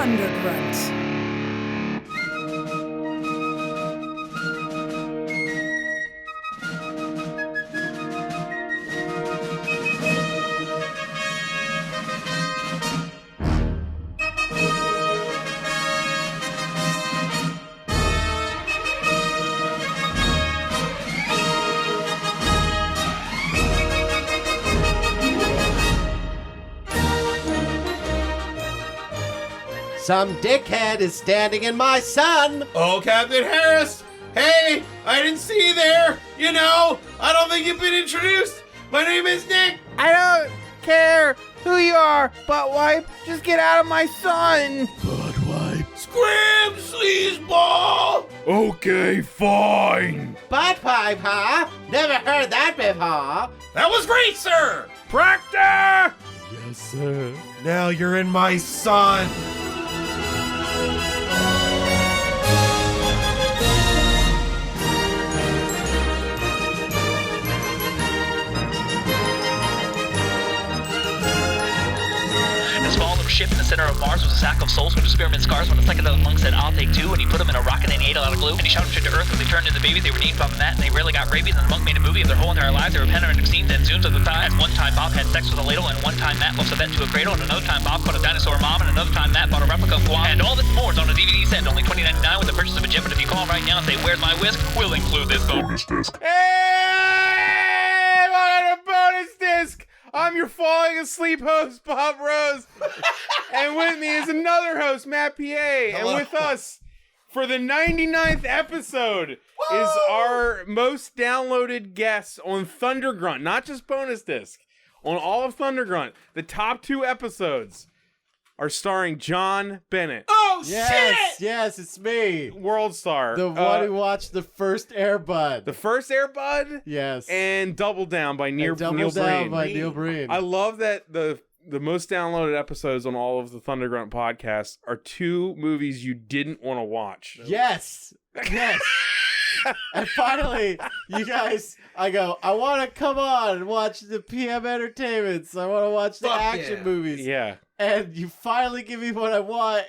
Thundergrunt. Some dickhead is standing in my sun. Oh, Captain Harris! Hey, I didn't see you there. You know, I don't think you've been introduced. My name is Nick. I don't care who you are, butt wipe. Just get out of my sun. Scram, sleazeball! Okay, fine. Butt pipe, huh? Never heard that before. That was great, sir! Proctor! Yes, sir. Now you're in my sun. Ship in the center of Mars was a sack of souls with experiment scars. When the psychedelic monk said, "I'll take two," and he put them in a rocket and he ate a lot of glue. And he shot them straight to Earth when they turned into babies. They were named Bob and Matt, and they rarely got rabies. And the monk made a movie of their whole entire lives. They were panoramic scenes and zooms of the time. One time Bob had sex with a ladle, and one time Matt lost a vet to a cradle, and another time Bob caught a dinosaur mom, and another time Matt bought a replica of Guam. And all this and more is on a DVD set, only $20.99 with the purchase of a gem. But if you call right now and say, "Where's my whisk?" we'll include this bonus disc. Hey, welcome to Bonus Disc. I'm your falling asleep host, Bob Rose. And with me is another host, Matt PA. Hello. And with us for the 99th episode is our most downloaded guest on Thundergrunt. Not just Bonus Disc. On all of Thundergrunt. The top 2 episodes are starring John Bennett. Oh, Yes, yes, it's me. World star. The one who watched the first Air Bud. The first Air Bud. Yes. And Double Down by Neil Double Down Breen. by Neil Breen. I love that the most downloaded episodes on all of the Thundergrunt podcasts are 2 movies you didn't want to watch. Yes. Yes. And finally, you guys, I go, I want to come on and watch the PM Entertainments. I want to watch the Fuck action yeah. movies. Yeah. And you finally give me what I want,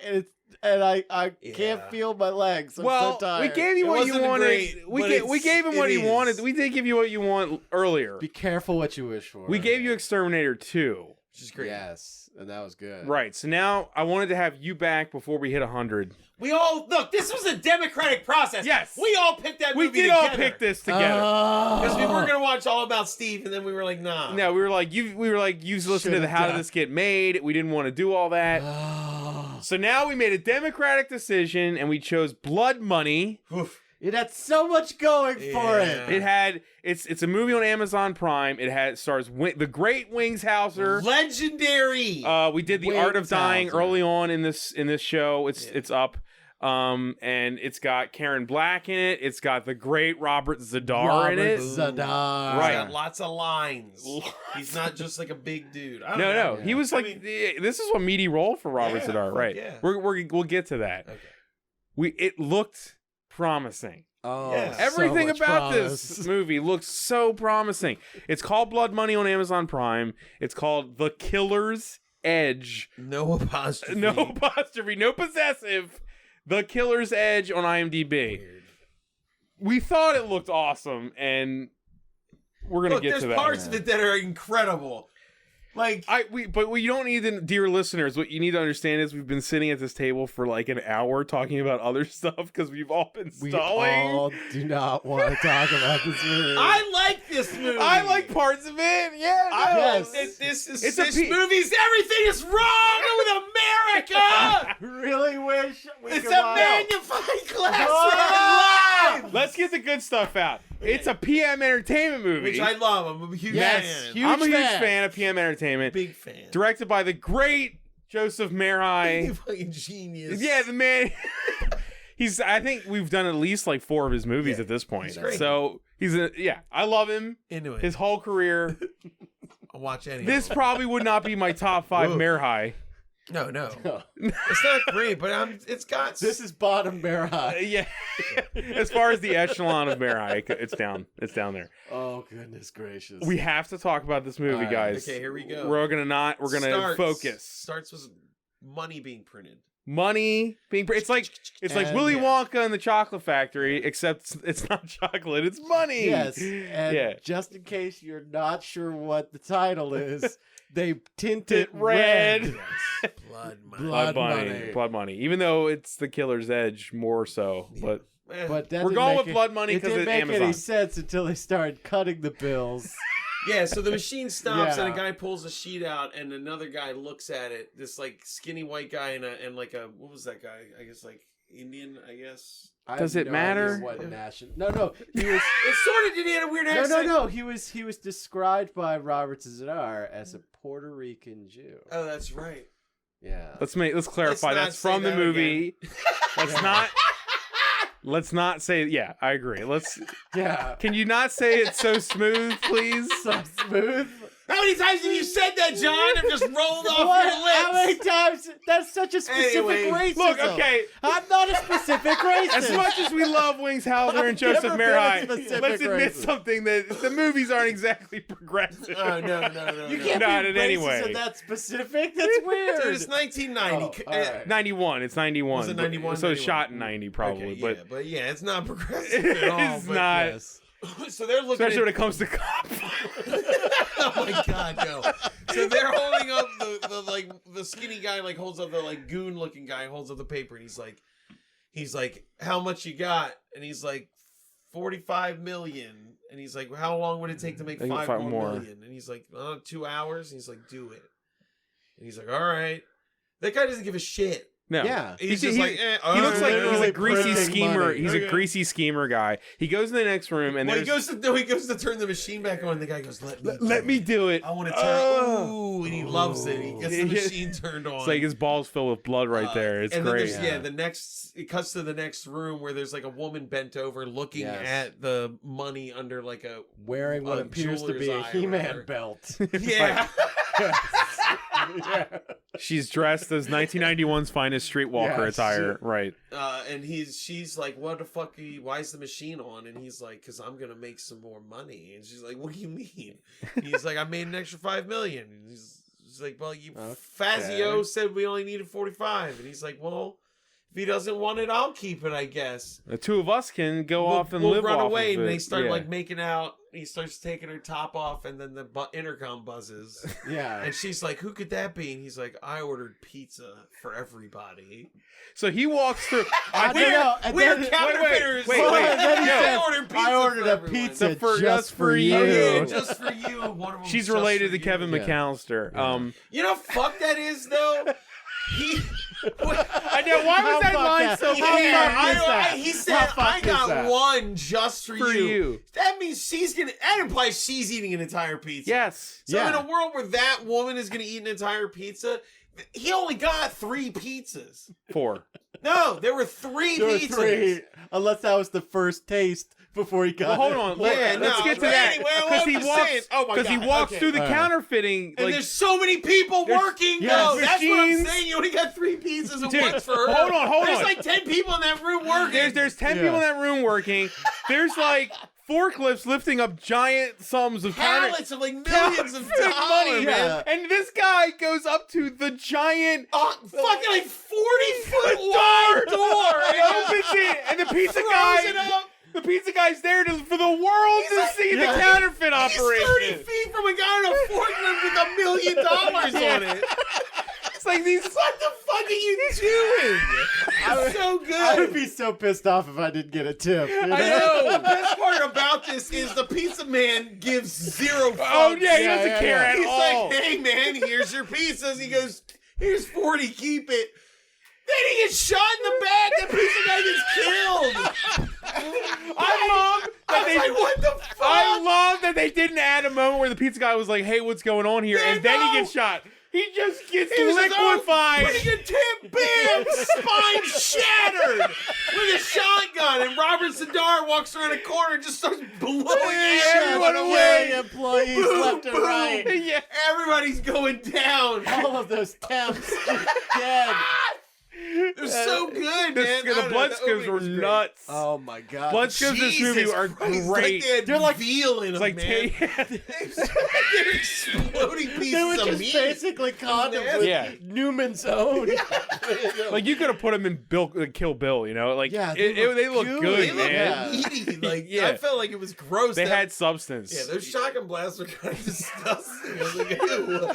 and I can't feel my legs. I'm so tired. we gave you It what you wasn't wanted. great, we but gave him what it he is. wanted. We did give you what you want earlier. Be careful what you wish for. We gave you Exterminator 2. Which is great. Yes, and that was good. Right. So now I wanted to have you back before we hit 100. We all look. This was a democratic process. Yes. we all picked that We movie did together. all pick this together. Because we were gonna watch All About Steve, and then we were like, nah. No, we were like, you listened to the Should've How Did done. This Get Made? We didn't want to do all that. So now we made a democratic decision and we chose Blood Money. Oof. It had so much going for it. It had it's a movie on Amazon Prime. It stars the great Wings Hauser. Legendary. We did The Wings Art of Dying Hauser. early on in this show. It's up. And it's got Karen Black in it. It's got the great Robert Zadar in it. Zadar. He's Right. got lots of lines. He's not just like a big dude. I don't No, know. he was I like mean- this is a meaty role for Robert Yeah, Zadar, fuck right? yeah. We'll get to that. Okay. It looked promising. Oh, Yeah. so Everything much about promise. this movie looks so promising. It's called Blood Money on Amazon Prime. It's called The Killer's Edge. No apostrophe. No apostrophe, no possessive. The Killer's Edge on IMDb. Weird. We thought it looked awesome, and we're gonna Look, get there's to that. parts of it that are incredible. Like, But we don't need to, dear listeners. What you need to understand is we've been sitting at this table for like an hour talking about other stuff because we've all been We stalling. all do not want to talk about this movie. I like this movie. I like parts of it. Yeah, no. Yes. This It's a movie's everything is wrong with America. really wish we It's could a lie. magnifying glass Oh! red live. Let's get the good stuff out. It's a PM Entertainment movie. Which I love. I'm a huge Yes, fan. huge I'm a huge fan. fan of PM Entertainment. Big fan. Directed by the great Joseph You Merhi. fucking genius. Yeah, the man. I think we've done at least like 4 of his movies Yeah, at this point. he's great. So I love him. Into it. His whole career. I'll watch any. This of them. probably would not be my top 5 Whoa. Merhi. No. It's not great, but it's got. This is bottom bear high. Yeah. As far as the echelon of Merhi, it's down. It's down there. Oh goodness gracious. We have to talk about this movie, All right. guys. Okay, here we go. We're gonna focus. Starts with money being printed. money being. It's like And- Willy Wonka and the Chocolate Factory, except it's not chocolate, it's money. Yes, and Yeah. just in case you're not sure what the title is, they tint It it red. red. Blood money. Blood money. Blood money. Even though it's the Killer's Edge more so, but But that We're didn't going make with blood money it 'cause didn't of make Amazon. any sense until they started cutting the bills. Yeah, so the machine stops Yeah. and a guy pulls a sheet out and another guy looks at it. This like skinny white guy and like a what was that guy? I guess like Indian, I guess. I Does have it no idea matter? What nation? No. He was It sort of did. He had a weird no, accent. no. He was described by Robert Zadar as a Puerto Rican Jew. Oh, that's right. Yeah. let's clarify not that's say from the that movie. Let's Yeah. not say yeah, I agree. Yeah. Can you not say it so smooth, please? So smooth. How many times have you said that, John? I've just rolled off What? your lips. How many times? That's such a specific Anyway, racism. Look, okay, I'm not a specific racist. as much as we love Wings Hauser and I've Joseph never been a Merhi, specific let's admit racist. something that the movies aren't exactly progressive. Oh, no. You can't Not be in racist any way. and that specific. That's weird. Dude, it's 1990. Oh, all right. 91. It's 91. Was it 91? So it's 91? shot in 90 probably, Okay, but yeah, it's not progressive at all. it's but- not. Yes. So they're looking Especially when at, it comes to cops. oh my god, no. So they're holding up the like the skinny guy like holds up the like goon looking guy holds up the paper and he's like, how much you got? And he's like 45 million. And he's like, how long would it take to make I think 5 5 more more. million? And he's like, 2 hours. And he's like, do it. And he's like, all right. That guy doesn't give a shit. No. Yeah. He's just like, He looks like he's Literally a greasy printing schemer. money. He's Okay. a greasy schemer guy. He goes to the next room and Well, he there's goes to turn the machine back on. And the guy goes, let me do it. I want to turn. Oh. Ooh, and he loves it. He gets the machine turned on. It's like his balls filled with blood right there. It's and great. Then there's, the next it cuts to the next room where there's like a woman bent over looking Yes. at the money under like a Wearing what a appears to be jeweler's a eye or He-Man whatever. belt. yeah. Yeah. She's dressed as 1991's finest streetwalker Yes. attire. Right. And she's like, what the fuck are you, why is the machine on? And he's like, because I'm gonna make some more money. And she's like, what do you mean? And he's like, I made an extra 5 million. And he's like, well, Fazio said we only needed 45. And he's like, well, if he doesn't want it, I'll keep it, I guess. The two of us can go off and we'll live run off away. of And it. they start Yeah. like making out. He starts taking her top off, and then the intercom buzzes. Yeah. And she's like, who could that be? And he's like, I ordered pizza for everybody. So he walks through. I don't know. And We're then- counterfeiters. wait. Hold on, and then he I says, ordered pizza I ordered for a everyone." pizza For- just for you. Oh, yeah, just for you. One of them She's just related for to Kevin you. Yeah. McAllister. You know, fuck that is though. He. I know. Why was How that fucked line up? so How funny? fucked is that? He How said, fucked I is got that? one just for For you. That means that implies she's eating an entire pizza. Yes. So Yeah. in a world where that woman is going to eat an entire pizza, he only got 3 pizzas. 4. No, there were 3 There were pizzas. 3, unless that was the first taste before he got Well, hold it. on. Yeah, Let's no, get to but that. anyway, Because I'm he just walks. saying. Oh my Because he God, walks okay. through the All right. counterfeiting. And Like, there's so many people there's- working, yes, though. That's what I'm machines. saying. You only got 3 pizzas and Dude, one's for her. hold on. There's like 10 people in that room working. there's 10 Yeah. people in that room working. There's like forklifts lifting up giant sums of pallets of like millions of counterfeit dollars, money, Yeah. and this guy goes up to the giant Fucking like 40-foot door. wide door. and opens it, and the pizza Throws guy. it up. The pizza guy's there for the world He's to like- see Yeah. the counterfeit He's 30 operation. feet from a guy on a forklift with $1 million on it. It's like these. What the fuck are you doing? It's so good. I would be so pissed off if I didn't get a tip. You know? I know. The best part about this is the pizza man gives 0 fucks. Oh yeah, he Yeah, doesn't yeah, care yeah. at He's all. like, hey man, here's your pizzas. He goes, here's 40, keep it. Then he gets shot in the back. The pizza guy gets killed. I love I that was they. like, what the fuck? I love that they didn't add a moment where the pizza guy was like, "Hey, what's going on here?" Yeah, and then no. he gets shot. He just gets He was like, oh, liquefied. pretty good tip, bam, spine shattered with a shotgun, and Robert Zadar walks around a corner and just starts blowing everyone away. Employees Boom, left and boom. right. yeah. Everybody's going down. All of those temps dead. They're so good, The man. the blood scripts were nuts. Oh my god. Blood scripts in this movie Jesus are Christ, great. Like they had They're like- veal in It's them, like man. They're exploding pieces They were of just meat. basically condoms with Yeah. Newman's own. Like you could have put them in Kill Bill, you know? Like Yeah, they they look look good, They look man. meaty. Like Yeah. I felt like it was gross. They That- had substance. Yeah, those shotgun blasts are kind of disgusting. I was like, ew.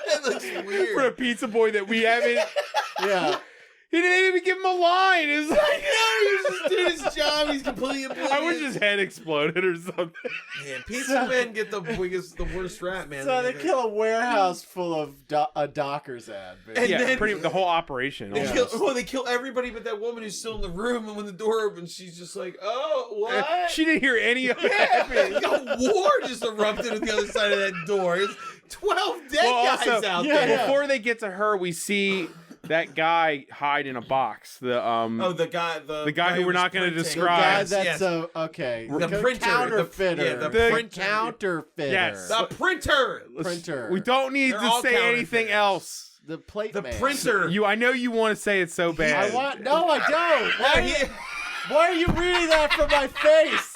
It looks weird. For a pizza boy that we haven't. Yeah. He didn't even give him a line. It was like, I know, he was just doing his job. He's completely oblivious. I wish his head exploded or something. Man, pizza men get the worst rap, man. So they kill a warehouse full of a Dockers ad. And Basically. Yeah, then- the whole operation. They Yeah. kill, they kill everybody but that woman who's still in the room, and when the door opens, she's just like, "Oh, what?" She didn't hear any of yeah, it. a war just erupted at the other side of that door. It's 12 dead Well, guys also, out yeah, there. Before they get to her, we see that guy hide in a box. The Oh, the guy who we're was not gonna printing. The describe. guy Yes, that's yes. okay. The printer, counterfeiter. yeah, the printer. counterfeiter. Yes. The printer. printer. We don't need They're to all say anything counterfeiters. else. The plate The man. printer. I know you want to say it so bad. I want. No, I don't. Yeah, Why are you reading that from my face?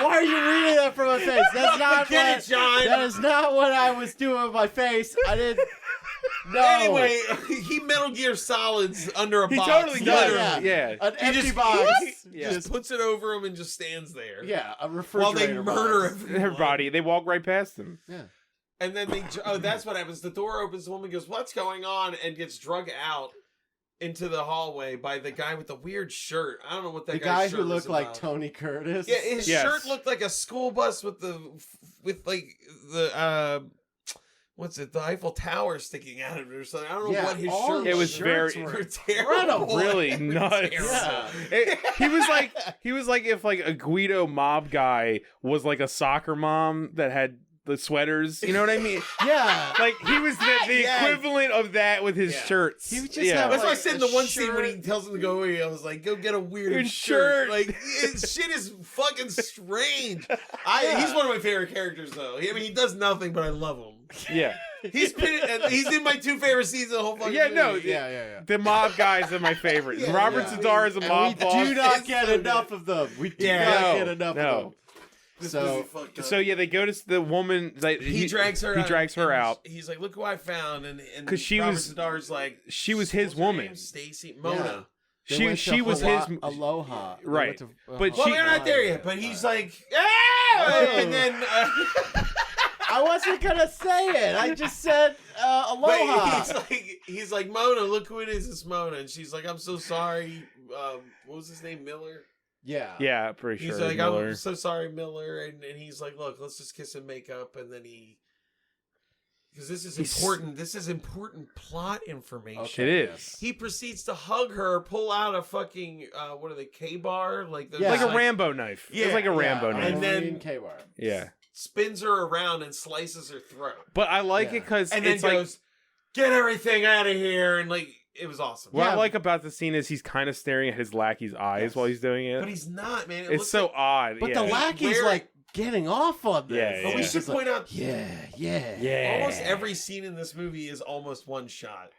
Why are you reading that from my face? That's not Get what. it, John. That is not what I was doing with my face. I didn't. No. Anyway, he Metal Gear Solids under a He box. totally does. literally. Yeah. An He empty just, box. he Yeah. just puts it over him and just stands there. Yeah, a While refrigerator. they murder box. everyone. Everybody, they walk right past him. Yeah. And then that's what happens. The door opens, the woman goes, "What's going on?" and gets drug out into the hallway by the guy with the weird shirt. I don't know what that The guy's guy shirt who was looked like about. Tony Curtis. Yeah, his Yes. shirt looked like a school bus with the what's it? The Eiffel Tower sticking out of it or something. I don't know Yeah, what his all shirt his It was shirts very- were They're terrible. incredible. Really They were nuts. terrible. Yeah. He was like if like a Guido mob guy was like a soccer mom that had the sweaters. You know what I mean? Yeah. Like he was the Yes. equivalent of that with his Yeah. shirts. He was just yeah. having, That's why I like, said in a the one scene when he shirt. tells him to go away, I was like, "Go get a weird Weird shirt." shirt. Like, shit is fucking strange. He's one of my favorite characters, though. I mean, he does nothing, but I love him. yeah. He's in my two favorite scenes of the whole fucking Yeah, movie. no, Yeah. The mob guys are my favorite. Yeah, Robert yeah. Zadar is a And mob we boss. do not It's get so enough of them. We do Yeah. not No, get enough no. of them. This So- movie fucked up. So yeah, they go to the woman. Like, he drags her. He out, drags her and out. He's like, "Look who I found," and 'Cause she Robert was- Zadar's like, she was his what's her woman. name? Stacy Mona. They She went to was his. Aloha. They Right. went to- But Well, she- we're not there yet, but he's like, "Yeah!" Oh. and then I wasn't gonna say it. I just said Aloha. but he's like, "Mona, look who it is. It's Mona," and she's like, "I'm so sorry." What was his name? Miller. Yeah. Yeah, pretty He's sure. like, Miller. "I'm so sorry, Miller," and he's like, "Look, let's just kiss and make up," and then because this is important. This is important plot information. It is. yes. He proceeds to hug her, pull out a fucking what are they, K-bar? Like Yeah. like a Rambo knife. Yeah, it's like a Rambo Yeah, knife. And then- Marine K-Bar. Yeah, spins her around and slices her throat, but I like Yeah. it because and then it's like goes, "Get everything out of here!" And like, it was awesome. what I Yeah. like about the scene is he's kind of staring at his lackey's eyes Yes. while he's doing it. But he's not, man. It It's looks so like- odd. But yeah. the lackey's Where- like getting off on this. Yeah, But we yeah. should point out, Yeah. yeah, almost every scene in this movie is almost one shot.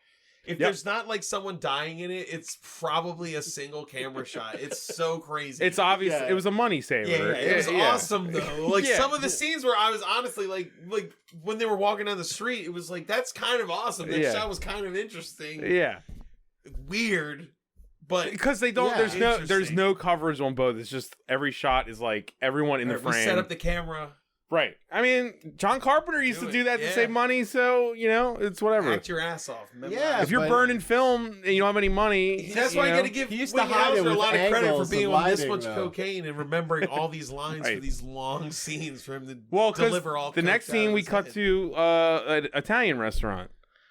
If Yep. there's not like someone dying in it, it's probably a single camera shot. It's so crazy. It's obvious. Yeah. It was a money saver. Yeah, it was Yeah. awesome though. Like Yeah. some of the scenes where I was honestly like when they were walking down the street, it was like that's kind of awesome. That Yeah. shot was kind of interesting, Yeah, weird, but because they don't. Yeah. There's Interesting. no coverage on both. It's just every shot is like everyone in the we frame. set up the camera. Right. I mean, John Carpenter used Do to it, do that to yeah. save money, so you know it's whatever. Act your ass off. Yeah, If you're but- burning film and you don't have any money, That's you why I know, got to give He used to Woody hide it Allen a with lot of credit for angles being and on this lighting, much though. cocaine and remembering all these lines for Right. these long scenes for him to Well, because deliver all. the next coked out scene of we his cut head. to an Italian restaurant,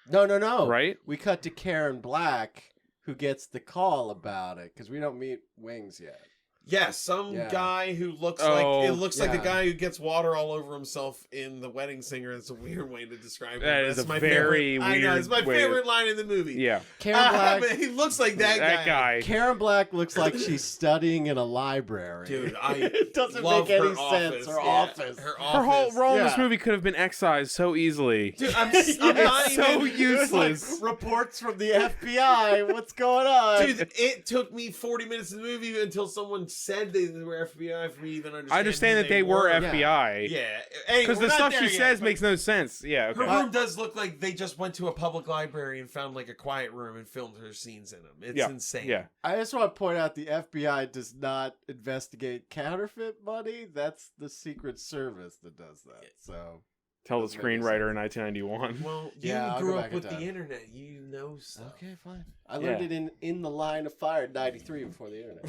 No. right? We cut to Karen Black, who gets the call about it because we don't meet Wings yet. Yes, some Yeah. guy who looks Oh, like it looks like the yeah. guy who gets water all over himself in The Wedding Singer. It's a weird way to describe it. That is That's a my very favorite. I know, it's my weird way favorite line in the movie. Yeah. Karen Black. But he looks like that guy. Karen Black looks like she's studying in a library. Dude, I it doesn't love make any her sense. office. Her Yeah, office. Her Her whole office. role in this Yeah. movie could have been excised so easily. Dude, I'm not so even. useless. Reports from the FBI. What's going on? Dude, it took me 40 minutes of the movie until someone said they were FBI for me to even understand. I understand who that they were Yeah. FBI. Yeah, Anyway, Because we're the not stuff there she yet, says but makes no sense. Yeah, Her okay. room does look like they just went to a public library and found like a quiet room and filmed her scenes in them. It's Yeah, insane. Yeah. I just want to point out the FBI does not investigate counterfeit money. That's the Secret Service that does that. So Tell the Doesn't make any screenwriter in 1991. Well, you Yeah, I'll grew go up back with in the time. internet. You know stuff. okay, fine. I learned Yeah. it in the Line of Fire in '93 before the internet.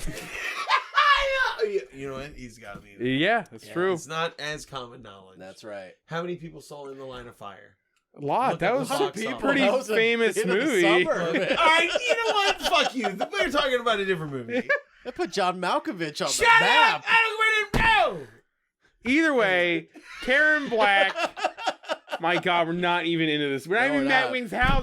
You know what? He's got to be. Yeah, that's Yeah. true. It's not as common knowledge. That's right. How many people saw In the Line of Fire? A lot. Look That at was the a box office. pretty That was a famous hit of the movie. summer. All right, you know what? Fuck you. We're talking about a different movie. They put John Malkovich on Shut the up! map. I don't want to know. Either way, Karen Black. My God, we're not even into this. We're not No, even we're Matt not.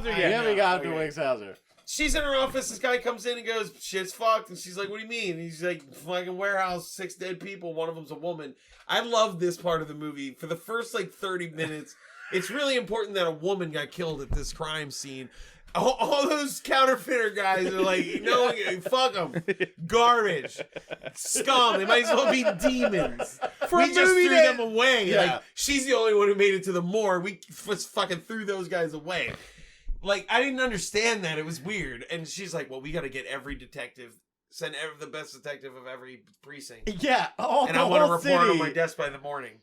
Wingshauser Yeah, yet. we got to Okay. Wings Hauser. She's in her office. This guy comes in and goes, "Shit's fucked." And she's like, "What do you mean?" And he's like, "Fucking warehouse, 6 dead people. One of them's a woman." I love this part of the movie. For the first like 30 minutes, it's really important that a woman got killed at this crime scene. All those counterfeiter guys are like, "No, fuck them, garbage, scum. They might as well be demons." For We a just movie threw that- them away. Yeah. Like she's the only one who made it to the morgue. We just fucking threw those guys away. Like, I didn't understand that. It was weird. And she's like, "Well, we got to get every detective, send the best detective of every precinct. Yeah. Oh, And the I want to whole report on city. my desk by the morning."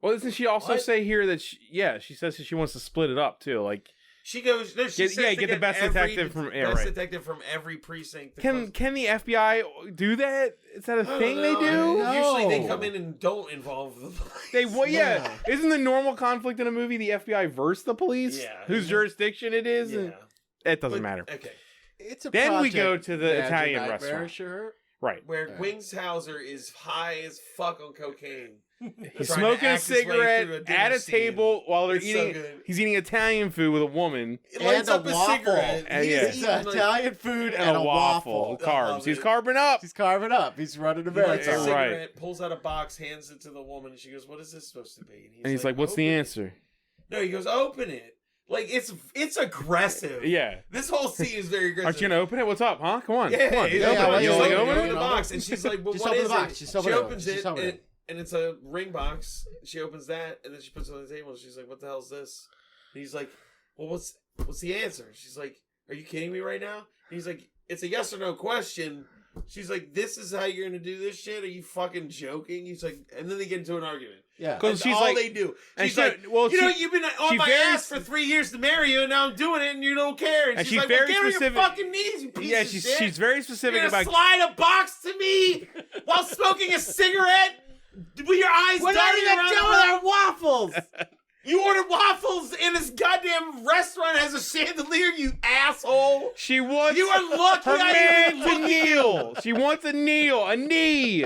Well, doesn't she also What? say here that she says that she wants to split it up too? Like, She goes, no, she Get- says yeah, to get the best detective from- yeah, best right. detective from every precinct. can the FBI do that? Is that a I don't thing they know. do? No. Usually they come in and don't involve the police. They well, yeah. Yeah. Isn't the normal conflict in a movie the FBI versus the police? Yeah. Whose jurisdiction it is? Yeah. And it doesn't But- matter. Okay. It's a Then we project go to the manager Italian nightmare, restaurant. Sure. Right. Where Yeah. Wingshauser is high as fuck on cocaine. He's Trying to smoking a act his way cigarette through a dinner at a scene. table while they're It's so eating. good. He's eating Italian food with a woman It lights And up a a waffle. cigarette. And He's yeah. It's eating, like, Italian food and a waffle. I Carbs. love He's it. carbing up. He's carving up. He's running a He lights a marathon. Right. cigarette, pulls out a box, hands it to the woman, and she goes, "What is this supposed to be?" And he's like, "What's the "Open it." answer?" No, he goes, "Open it." Like it's aggressive. Yeah. This whole scene is very aggressive. Aren't you gonna open it? What's up, huh? Come on. Yeah, Come on. he's Yeah, opening why it. you He's like opening open it? the box, and she's like, "Well, Just what open is the box. it?" Just She open it. opens Just it, open it. and it's a ring box. She opens that, and then she puts it on the table. And she's like, "What the hell is this?" And he's like, "Well, what's the answer?" She's like, "Are you kidding me right now?" And he's like, "It's a yes or no question." She's like, "This is how you're gonna do this shit? Are you fucking joking?" He's like, and then they get into an argument. Yeah. 'Cause That's she's all like- they do. and She's she- like, well, you know, she- you've been she on my very ass for 3 years to marry you, and now I'm doing it, and you don't care. And she's she's like, very well, get specific- on your fucking knees, you piece Yeah, of she's shit. she's very You're specific gonna about. slide a box to me while smoking a cigarette with your eyes What are darting you around doing the with room? our waffles? You ordered waffles in this goddamn restaurant has a chandelier, you asshole. She wants You are lucky her I man even to looked at you. kneel. She wants a kneel, a knee.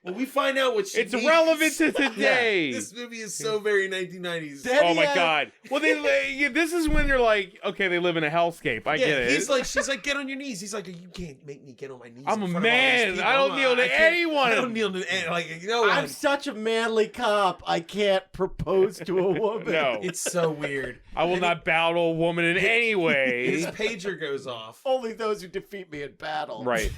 Well, we find out what she It's needs. relevant to today. This movie is so very 1990s. Then Oh he my had- God! Well, this is when they're like, okay, they live in a hellscape. I get it. She's like, get on your knees. He's like, you can't make me get on my knees. I'm in a front of all these man. people. I don't kneel to I can't- anyone. I don't kneel to any, like no one. I'm such a manly cop. I can't propose to a woman. No. It's so weird. I will not bow to a woman in any His way. pager goes off, Only those who defeat me in battle. Right.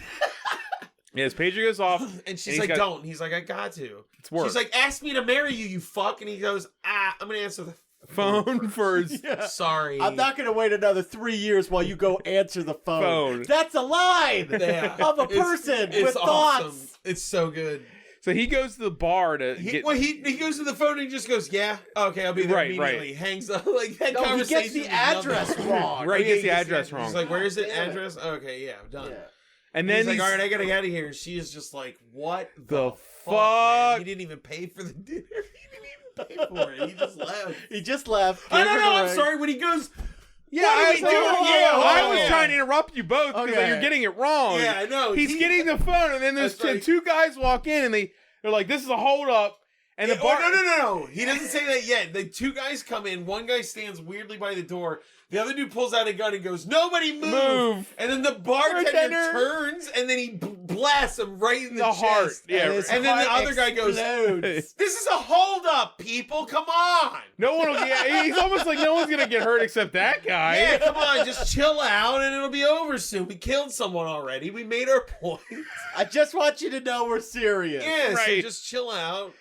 Yeah, his pager goes off. and she's he's like, got- "Don't." And he's like, "I got to." It's work. She's like, "Ask me to marry you, you fuck." And he goes, "I'm gonna answer the phone first. Yeah. Sorry, I'm not going to wait another 3 years while you go answer the phone. Phone. That's a line Yeah. of a It's- person it's with awesome. thoughts. It's so good. So he goes to the bar to He get. goes to the phone and he just goes, "Yeah, okay, I'll be there Right, immediately." Hangs up like that No, he conversation. gets the was nothing. address wrong. Right, he gets the he address wrong. He's like, "Where is it? Yeah. Address? Okay, yeah, done." Yeah. and Then then he's like, "All right, I gotta get out of here." And she is just like, "What The fuck? fuck? Man? He didn't even pay for the dinner. He didn't even pay for it. He just left." He just left. I gave don't her know. the I'm ring. sorry. When he goes, Yeah, What are I we was, doing? Yeah, I oh, was yeah. trying to interrupt you both because Okay. you're getting it wrong. Yeah, I know. He's getting the phone, and then there's That's right. two guys walk in, and they're like, "This is a hold up," and the bar. no. He doesn't say that yet. The two guys come in. One guy stands weirdly by the door. The other dude pulls out a gun and goes, "Nobody move!" And then the bartender Bartender. turns, and then he blasts him right in the heart. chest. Yeah, his and then the heart other guy goes, explodes. "This is a holdup, people. Come on." No one will get. He's almost like no one's gonna get hurt except that guy. Yeah, come on, just chill out, and it'll be over soon. We killed someone already. We made our point. I just want you to know we're serious. Yeah, so Right. just chill out.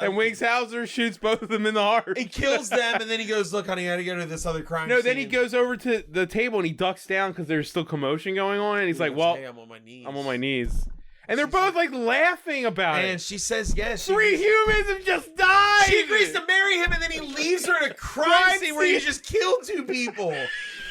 And Wings Hauser shoots both of them in the heart. He kills them, and then he goes, "Look, honey, I gotta go to this other crime No, scene." then he goes over to the table and he ducks down because there's still commotion going on, and he's like, goes, "Well, "Hey, I'm on my knees." I'm on my knees," and they're both like laughing about And it. she says yes. She 3 humans have just died. She agrees to marry him, and then he leaves her at a crime Crime scene where you scene. just killed 2 people.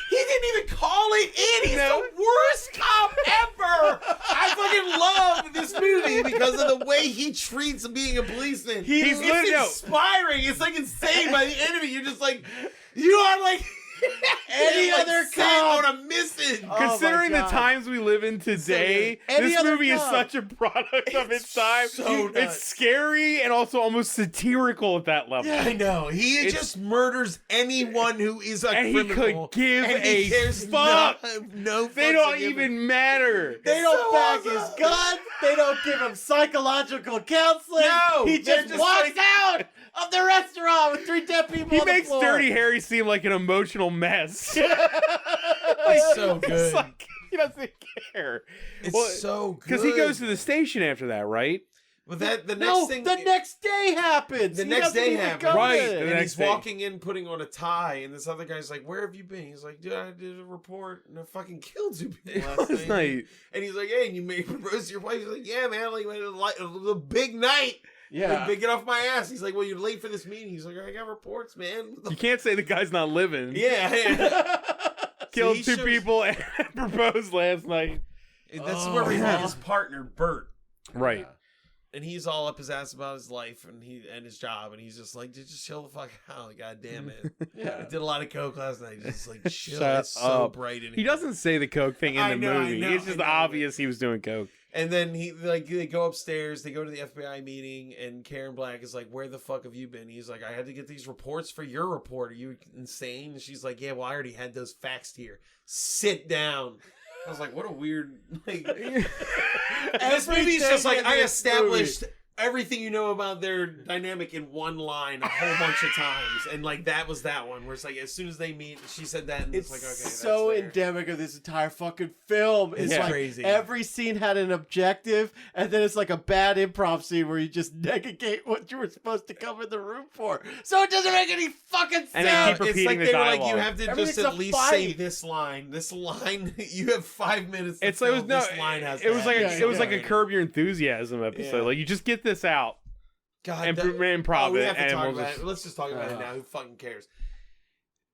He didn't even call it in. He's No. the worst cop ever. I fucking love this movie because of the way he treats being a policeman. He's literally- no. inspiring. It's like insane. By the end of it, you're just like, you are like Any like other sent cop. on a mission. Oh, Considering my the God. times we live in today, Any this other movie is cop. such a product of its time. so It's nuts. scary and also almost satirical at that level. I know. He It's- just murders anyone who is a And he criminal. could give and he a cares fuck. No, They fucks don't to give even him. matter. They don't so back awesome. his gun. They don't give him psychological counseling. No, he they're just just walks like- out of the restaurant with 3 dead people. He on the makes floor. Dirty Harry seem like an emotional mess. It's so good. It's like, he doesn't care. It's so good. Because he goes to the station after that, right? But that the next No, thing. the next day happens. The He next doesn't day even happens. come Right, in. the and next he's day. walking in putting on a tie, and this other guy's like, "Where have you been?" He's like, "Dude, I did a report, and I fucking killed 2 people last Last night." night. And he's like, "Hey, and you made proposed to your wife?" He's like, "Yeah, man, like a big night. Yeah. Like, get off my ass." He's like, "Well, you're late for this meeting." He's like, "I got reports, man." You can't say the guy's not living. Yeah. Killed he 2 shows- people and proposed last night. This is Oh, where we yeah. meet his partner, Bert. Right. And he's all up his ass about his life and his job, and he's just like, "Dude, just chill the fuck out, god damn it." I Yeah. did a lot of coke last night. Just like chill. Shut It's so up. bright in He here. doesn't say the coke thing in I the know, I movie. know, It's just I know. obvious he was doing coke. And then they go upstairs. They go to the FBI meeting, and Karen Black is like, "Where the fuck have you been?" He's like, "I had to get these reports for your report. Are you insane?" And she's like, "Yeah, well, I already had those faxed here. Sit down." I was like, "What a weird like." This movie's just like, I established everything you know about their dynamic in one line a whole bunch of times, and like that was that one where it's like as soon as they meet, she said that, and it's, It's like, okay, so that's there. endemic of this entire fucking film. It's Yeah. like Crazy. every scene had an objective, and then it's like a bad improv scene where you just negate what you were supposed to come in the room for. So it doesn't make any fucking And they sense. keep It's repeating like the they were like, you dialogue. have to Everything's just at a least say fight. this line. This line, you have 5 minutes. To It's like it was fill. no. This line has It was like happen. it was like a Yeah. Curb Your Enthusiasm episode. Yeah. Like you just get this out God, and that- improv we it, have to and talk we'll about just- it. Let's just talk about it Uh. now. Who fucking cares?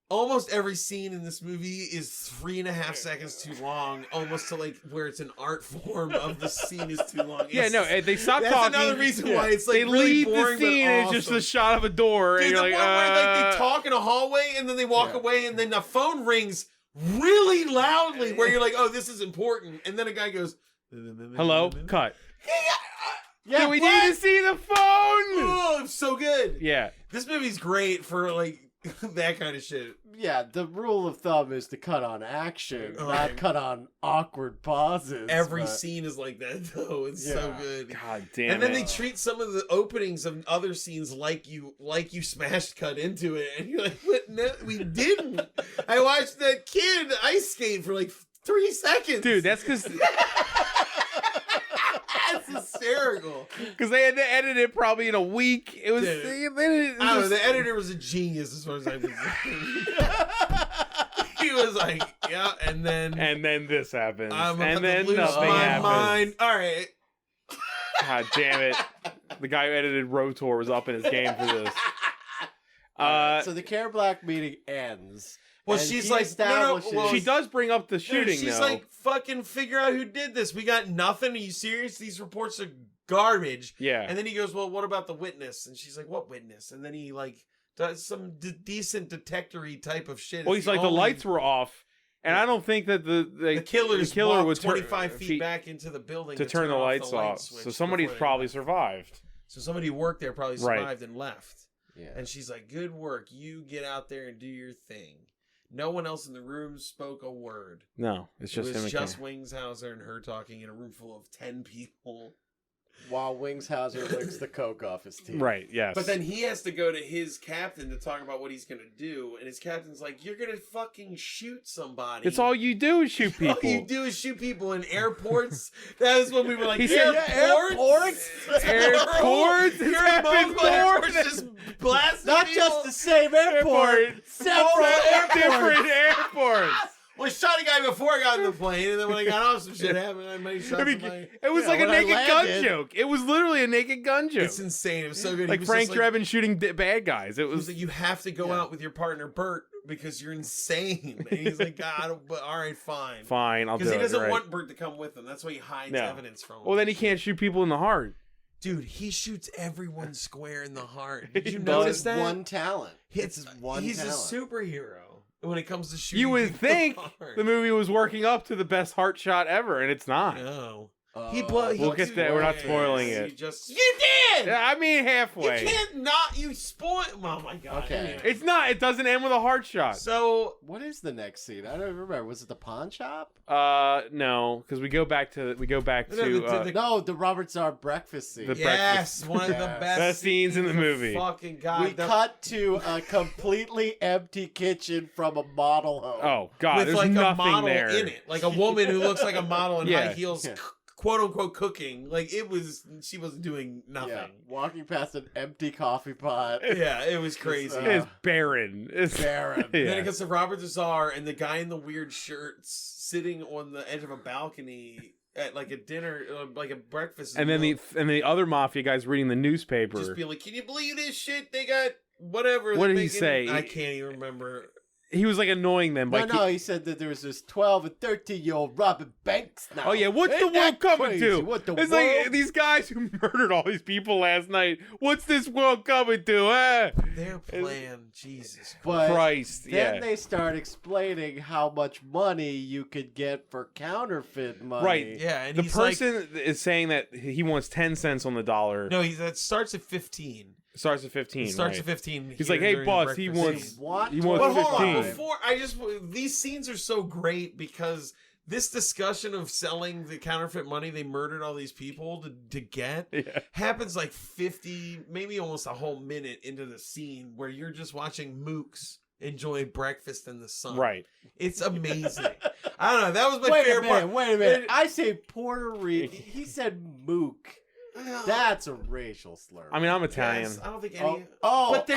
Almost every scene in this movie is 3.5 seconds too long, almost to like where it's an art form of the scene is too long. Yeah, It's- no, they stop That's talking. another reason why it's like they really leave boring, the scene but and it's awesome. just a shot of a door, Dude, and the you're one like, where like they talk in a hallway and then they walk away and then the phone rings really loudly where you're like, oh, this is important, and then a guy goes, hello, cut. Yeah, Yeah, we what? need to see the phone. Oh, it's so good. Yeah, This movie's great for like that kind of shit. Yeah, the rule of thumb is to cut on action, Oh, not yeah. cut on awkward pauses. Every but- scene is like that though. It's so Yeah. good. God damn And then it. they treat some of the openings of other scenes like you smashed cut into it, and you're like, "What? No, we didn't." I watched that kid ice skate for like 3 seconds, Dude, that's because that's hysterical. they had to edit it probably in a week. It was. Dude. It was I don't know. just- The editor was a genius as far as I'm concerned. He was like, "Yeah," and then and then this happens, I'm about and to then lose nothing my happens. mind. All right. God damn it! The guy who edited Rotor was up in his game for this. So the Karen Black meeting ends. Well, and she's he like, no, establishes- well, She does bring up the shooting, Dude, she's though. like, fucking figure out who did this. We got nothing. Are you serious? These reports are garbage. yeah, And then he goes, well, what about the witness? And she's like, what witness? And then he like some decent detector-y type of shit. Well, It's he's like the only- lights were off, and I don't think that the killer walked would 25 feet back into the building to turn the lights off. switch So somebody's before they probably left. survived. So somebody who worked there probably Right. survived and left. Yeah. And she's like, "Good work. You get out there and do your thing." No one else in the room spoke a word. No, it's just it him. was and just Ken. Wingshauser and her talking in a room full of 10 people. While Wingshauser licks the coke off his teeth. Right. Yes. But then he has to go to his captain to talk about what he's going to do. And his captain's like, "You're going to fucking shoot somebody. it's all you do is shoot people. All you do is shoot people in airports." That was when we were like, He said, airports? Airports? You're It's happened mobile airports more just blasting Not people. just the same airport, several airports. Different airports. Well, I shot a guy before I got in the plane, and then when I got off, some shit happened. I might shot I mean, somebody. it was Yeah, like a when I naked gun landed- joke. It was literally a naked gun joke. It's insane. It was so good. He Like was Frank just like, Drebin shooting bad guys. It He was was like, "You have to go Yeah. out with your partner Bert because you're insane." And he's like, "God, but all right, fine." fine. I'll do Because it. he doesn't right. want Bert to come with him. That's why he hides No. evidence from him. Well, then he can't shoot people in the heart. Dude, he shoots everyone square in the heart. He Did you does. notice It's that? one talent. It's It's one he's talent. a superhero when it comes to shooting. You would people in think the heart. the movie was working up to the best heart shot ever, and it's not. No. Oh, We'll get there. We're not spoiling it. You did. Yeah, I mean You halfway. can't not. You spoil. Oh my god. Okay. Anyway. It's not. It doesn't end with a heart shot. So What is the next scene? I don't remember. Was it the pawn shop? No, because we go back to No, the Robert Czar breakfast scene. The yes, breakfast. one of the Yes. best Best scenes in the movie. Fucking god. we cut to a completely empty kitchen from a model home. Oh God, with there's like a nothing model there. in it, like a woman who looks like a model in Yeah. high heels, Yeah. quote unquote cooking. Like it was, she wasn't doing nothing. Yeah, walking past an empty coffee pot. Yeah, it was crazy. It's barren. It's barren. Yeah. Then it gets to Robert Czar and the guy in the weird shirts sitting on the edge of a balcony at like a dinner, like a breakfast. And then the other mafia guy's reading the newspaper. just being like, "Can you believe this shit? They got whatever." What they're did he making-" say? I can't even remember. He was like annoying them. No, Like no, he said that there was this 12 and 13-year-old robbing banks now. oh yeah, what's Ain't the world that coming crazy? to? What the It's world? like these guys who murdered all these people last night. What's this world coming to? Their plan, Jesus But Christ, then yeah. they start explaining how much money you could get for counterfeit money. Right. Yeah, and The he's like, person is saying that he wants 10 cents on the dollar. no, that starts at 15. Starts at 15. It starts right. at 15. He's here like, hey, during the boss, he breakfast wants- scene. Want He wants But hold on, 15. before these scenes are so great because this discussion of selling the counterfeit money they murdered all these people to get Yeah. happens like 50, maybe almost a whole minute into the scene where you're just watching mooks enjoy breakfast in the sun. Right. It's amazing. I don't know. That was my Wait a favorite minute, part. wait a minute. I say Puerto Rican. He said mook. That's a racial slur. I mean, I'm Yes, Italian. I don't think any. but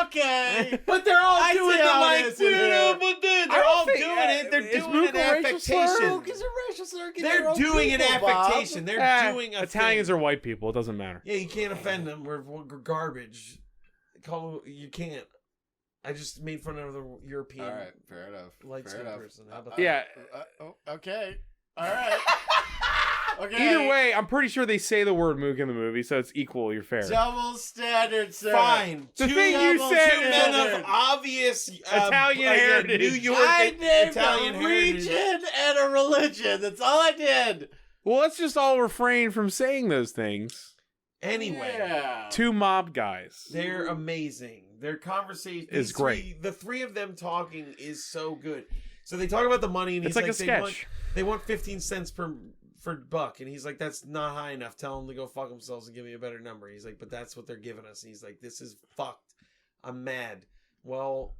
okay. But they're all I doing see the how like, it is in here. but They're I don't all think- doing it. They're is doing mook an a racial slur? affectation. Mook is a racial slur. Get They're their own doing an people, Bob. affectation. They're doing a Italians thing. are white people. It doesn't matter. Yeah, you can't offend them. We're garbage. You can't. I just made fun of the European All right, fair enough. light Fair skinned enough. person. How about Yeah. Okay. All right. Okay. Either way, I'm pretty sure they say the word mook in the movie, so it's equal. You're fair. Double standard, sir. Fine. The Two thing you double- said two men was- of obvious Italian heritage. New York I named Italian a heritage. region and a religion. That's all I did. Well, let's just all refrain from saying those things. Anyway, Yeah. Two mob guys. they're amazing. Their conversation Is great. The three of them talking is so good. So they talk about the money, and It's he's like a sketch. They want 15 cents per buck, and he's like, "That's not high enough. Tell them to go fuck themselves and give me a better number." He's like, "But that's what they're giving us." And he's like, "This is fucked. I'm mad." Well,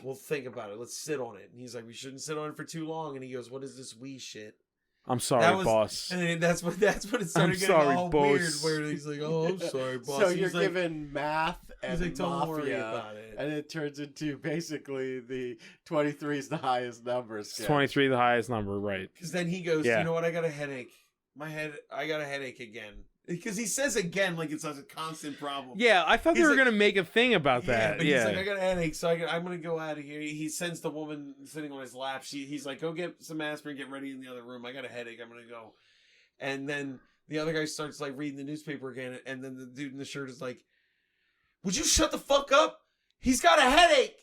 we'll think about it. Let's sit on it. And he's like, "We shouldn't sit on it for too long." And he goes, "What is this wee shit?" I'm sorry, That was- boss. And then that's what it started I'm getting sorry, all boss. weird. Where he's like, "Oh, I'm sorry, boss." So He's you're like, giving math and he's like, "Don't mafia, worry about it." and it turns into basically the 23 is the highest number. It's sketch. 23, the highest number, right? Because then he goes, Yeah. "You know what? I got a headache. I got a headache again." Because he says again like it's a constant problem. Yeah, I thought they He's were like- gonna make a thing about Yeah, that. but Yeah, he's like, "I got a headache, so I'm gonna go out of here." He sends the woman sitting on his lap. He's like, "Go get some aspirin, get ready in the other room. I got a headache. I'm gonna go." And then the other guy starts like reading the newspaper again, and then the dude in the shirt is like, would you shut the fuck up? He's got a headache.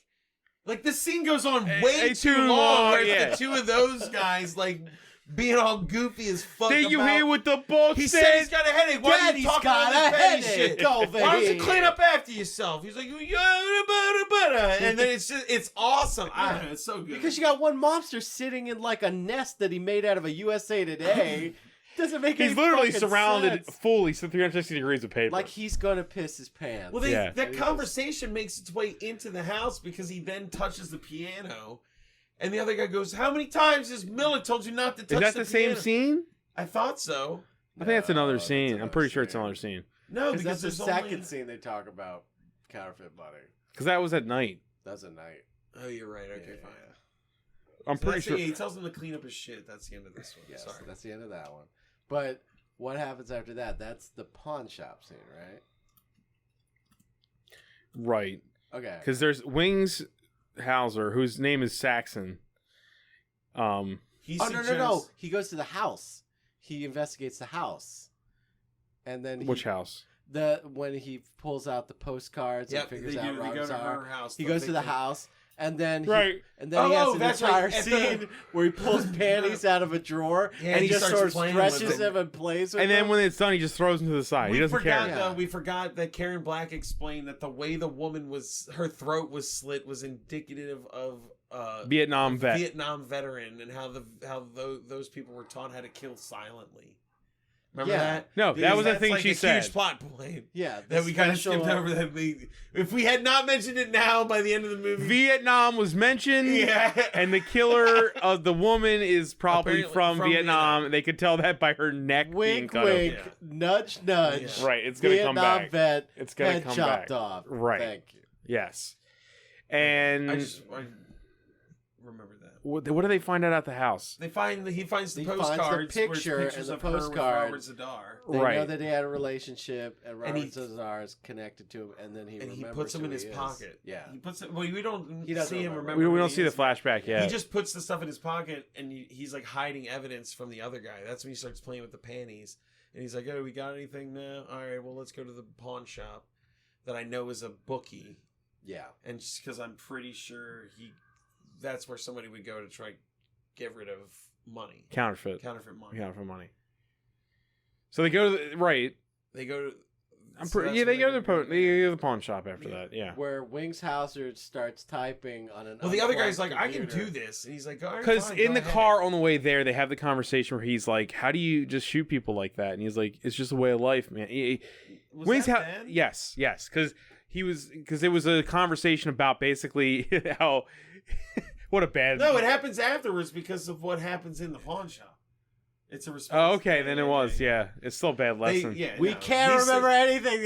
Like, this scene goes on way too long. Where it's the two of those guys, like, being all goofy as fuck. Did you hear what the boss He said? said he's got a headache. Why are you talking about this petty shit? Go, Why don't you clean up after yourself? He's like, and then it's awesome. I don't know, it's so good. Because you got one monster sitting in like a nest that he made out of a USA Today. Doesn't make any He's literally fucking surrounded sense. fully 360 degrees of paper. Like he's gonna piss his pants. Well, Yeah. that conversation makes its way into the house because he then touches the piano, and the other guy goes, "How many times has Miller told you not to touch Is that the same piano?" scene? I thought so. I think that's another that's scene. I'm another pretty sure it's scene. another scene. No, Because because that's the there's second only... scene they talk about counterfeit money. Because that was at night. That's a night. Oh, you're right. Okay, Yeah, fine. yeah. I'm pretty sure. He tells him to clean up his shit. That's the end of this one. Yes, Sorry. that's the end of that one. But what happens after that? That's the pawn shop scene, right? Right. Okay. Because there's Wings Hauser, whose name is Saxon. He Oh no. suggests- He goes to the house. He investigates the house, and then Which house? when he pulls out the postcards Yep, and they figures out go Rob's to her are. house. He goes to the house, and then Right. and then he has an that's entire right, at scene the- where he pulls panties out of a drawer Yeah, and he he just starts sort of playing with stretches them. them and plays with And then them. when it's done, he just throws him to the side. He We doesn't forgot care. Yeah. though. We forgot that Karen Black explained that the way the woman was, her throat was slit, was indicative of Vietnam vet. Vietnam veteran, and how those people were taught how to kill silently. Remember Yeah. that? No, that Because was the that's thing like she a said. Huge plot point. yeah, the That we kind of special- skipped over that. If we had not mentioned it now, by the end of the movie, Vietnam was mentioned, yeah, and the killer of the woman is probably Apparently from from Vietnam. Vietnam. They could tell that by her neck being Wink, cut wink, Yeah. nudge, nudge. Yeah. Right, it's gonna come Vietnam back. vet. It's gonna head come chopped back. off. Right. Thank you. Yes. And I remember that. what do they find out at the house? He finds the He finds the postcards, where it's picture pictures and the of her with postcard. Robert Zadar. They Right. know that he had a relationship, and Robert he- Cesar is connected to him, and then he And he remembers puts them who in his he is. pocket. Yeah. He puts it. Well, we don't He doesn't see him remember. remember. We who don't he see the is. flashback yet. He just puts the stuff in his pocket, and he's like hiding evidence from the other guy. That's when he starts playing with the panties, and he's like, "Oh, we got anything now? All right, well, let's go to the pawn shop that I know is a bookie, Yeah. and just because I'm pretty sure that's where somebody would go to try to get rid of money, counterfeit money. So they go to the, right. They go to. I'm so pretty. that's Yeah, when they go to the pawn shop after Yeah. that. Yeah. Where Wings Hauser starts typing on an Well, the other guy's unplugged like, I can computer. do this. And he's like, all right, Because fine, in go the ahead. car on the way there, they have the conversation where he's like, "How do you just shoot people like that?" And he's like, "It's just a way of life, man." Was Wings that ha- bad? yes, because it was a conversation about basically how what a bad. No, it happens afterwards because of what happens in the pawn shop. It's a response. Oh, okay, then it was. Yeah, it's still a bad lesson. We can't remember anything.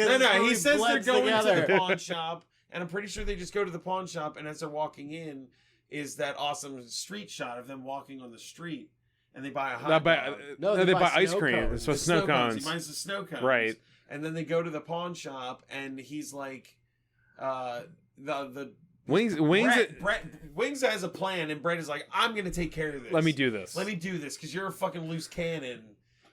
He says they're going together. to the pawn shop, and I'm pretty sure they just go to the pawn shop, and as they're walking in, is that awesome street shot of them walking on the street, and they buy a hot dog. No, they they buy buy ice snow cream. cones. So The snow cones. He buys the snow cones. Right. And then they go to the pawn shop, and he's like, the Wings. Wings has a plan, and Brett is like, I'm gonna take care of this. Let me do this. Let me do this because you're a fucking loose cannon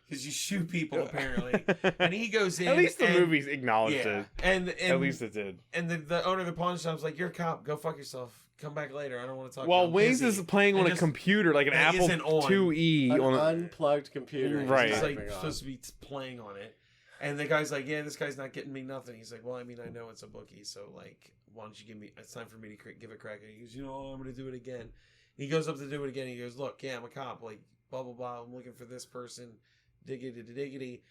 because you shoot people apparently. And he goes in. At least the and, movies acknowledged yeah, it. and At least it did. And the owner of the pawn shop's like, "You're a cop. Go fuck yourself. Come back later. I don't want to talk." Well, to you. I'm Wings busy." is playing on And a just- computer, like an that Apple isn't on. IIe An on a, unplugged computer. he's Right. He's typing like on. supposed to be playing on it. And the guy's like, "Yeah, this guy's not getting me nothing." He's like, "Well, I mean, I know it's a bookie, so like, why don't you give me? It's time for me to give a crack." And he goes, "You know, I'm gonna do it again." He goes up to do it again. He goes, "Look, yeah, I'm a cop. Like, blah blah blah. I'm looking for this person. Diggity diggity."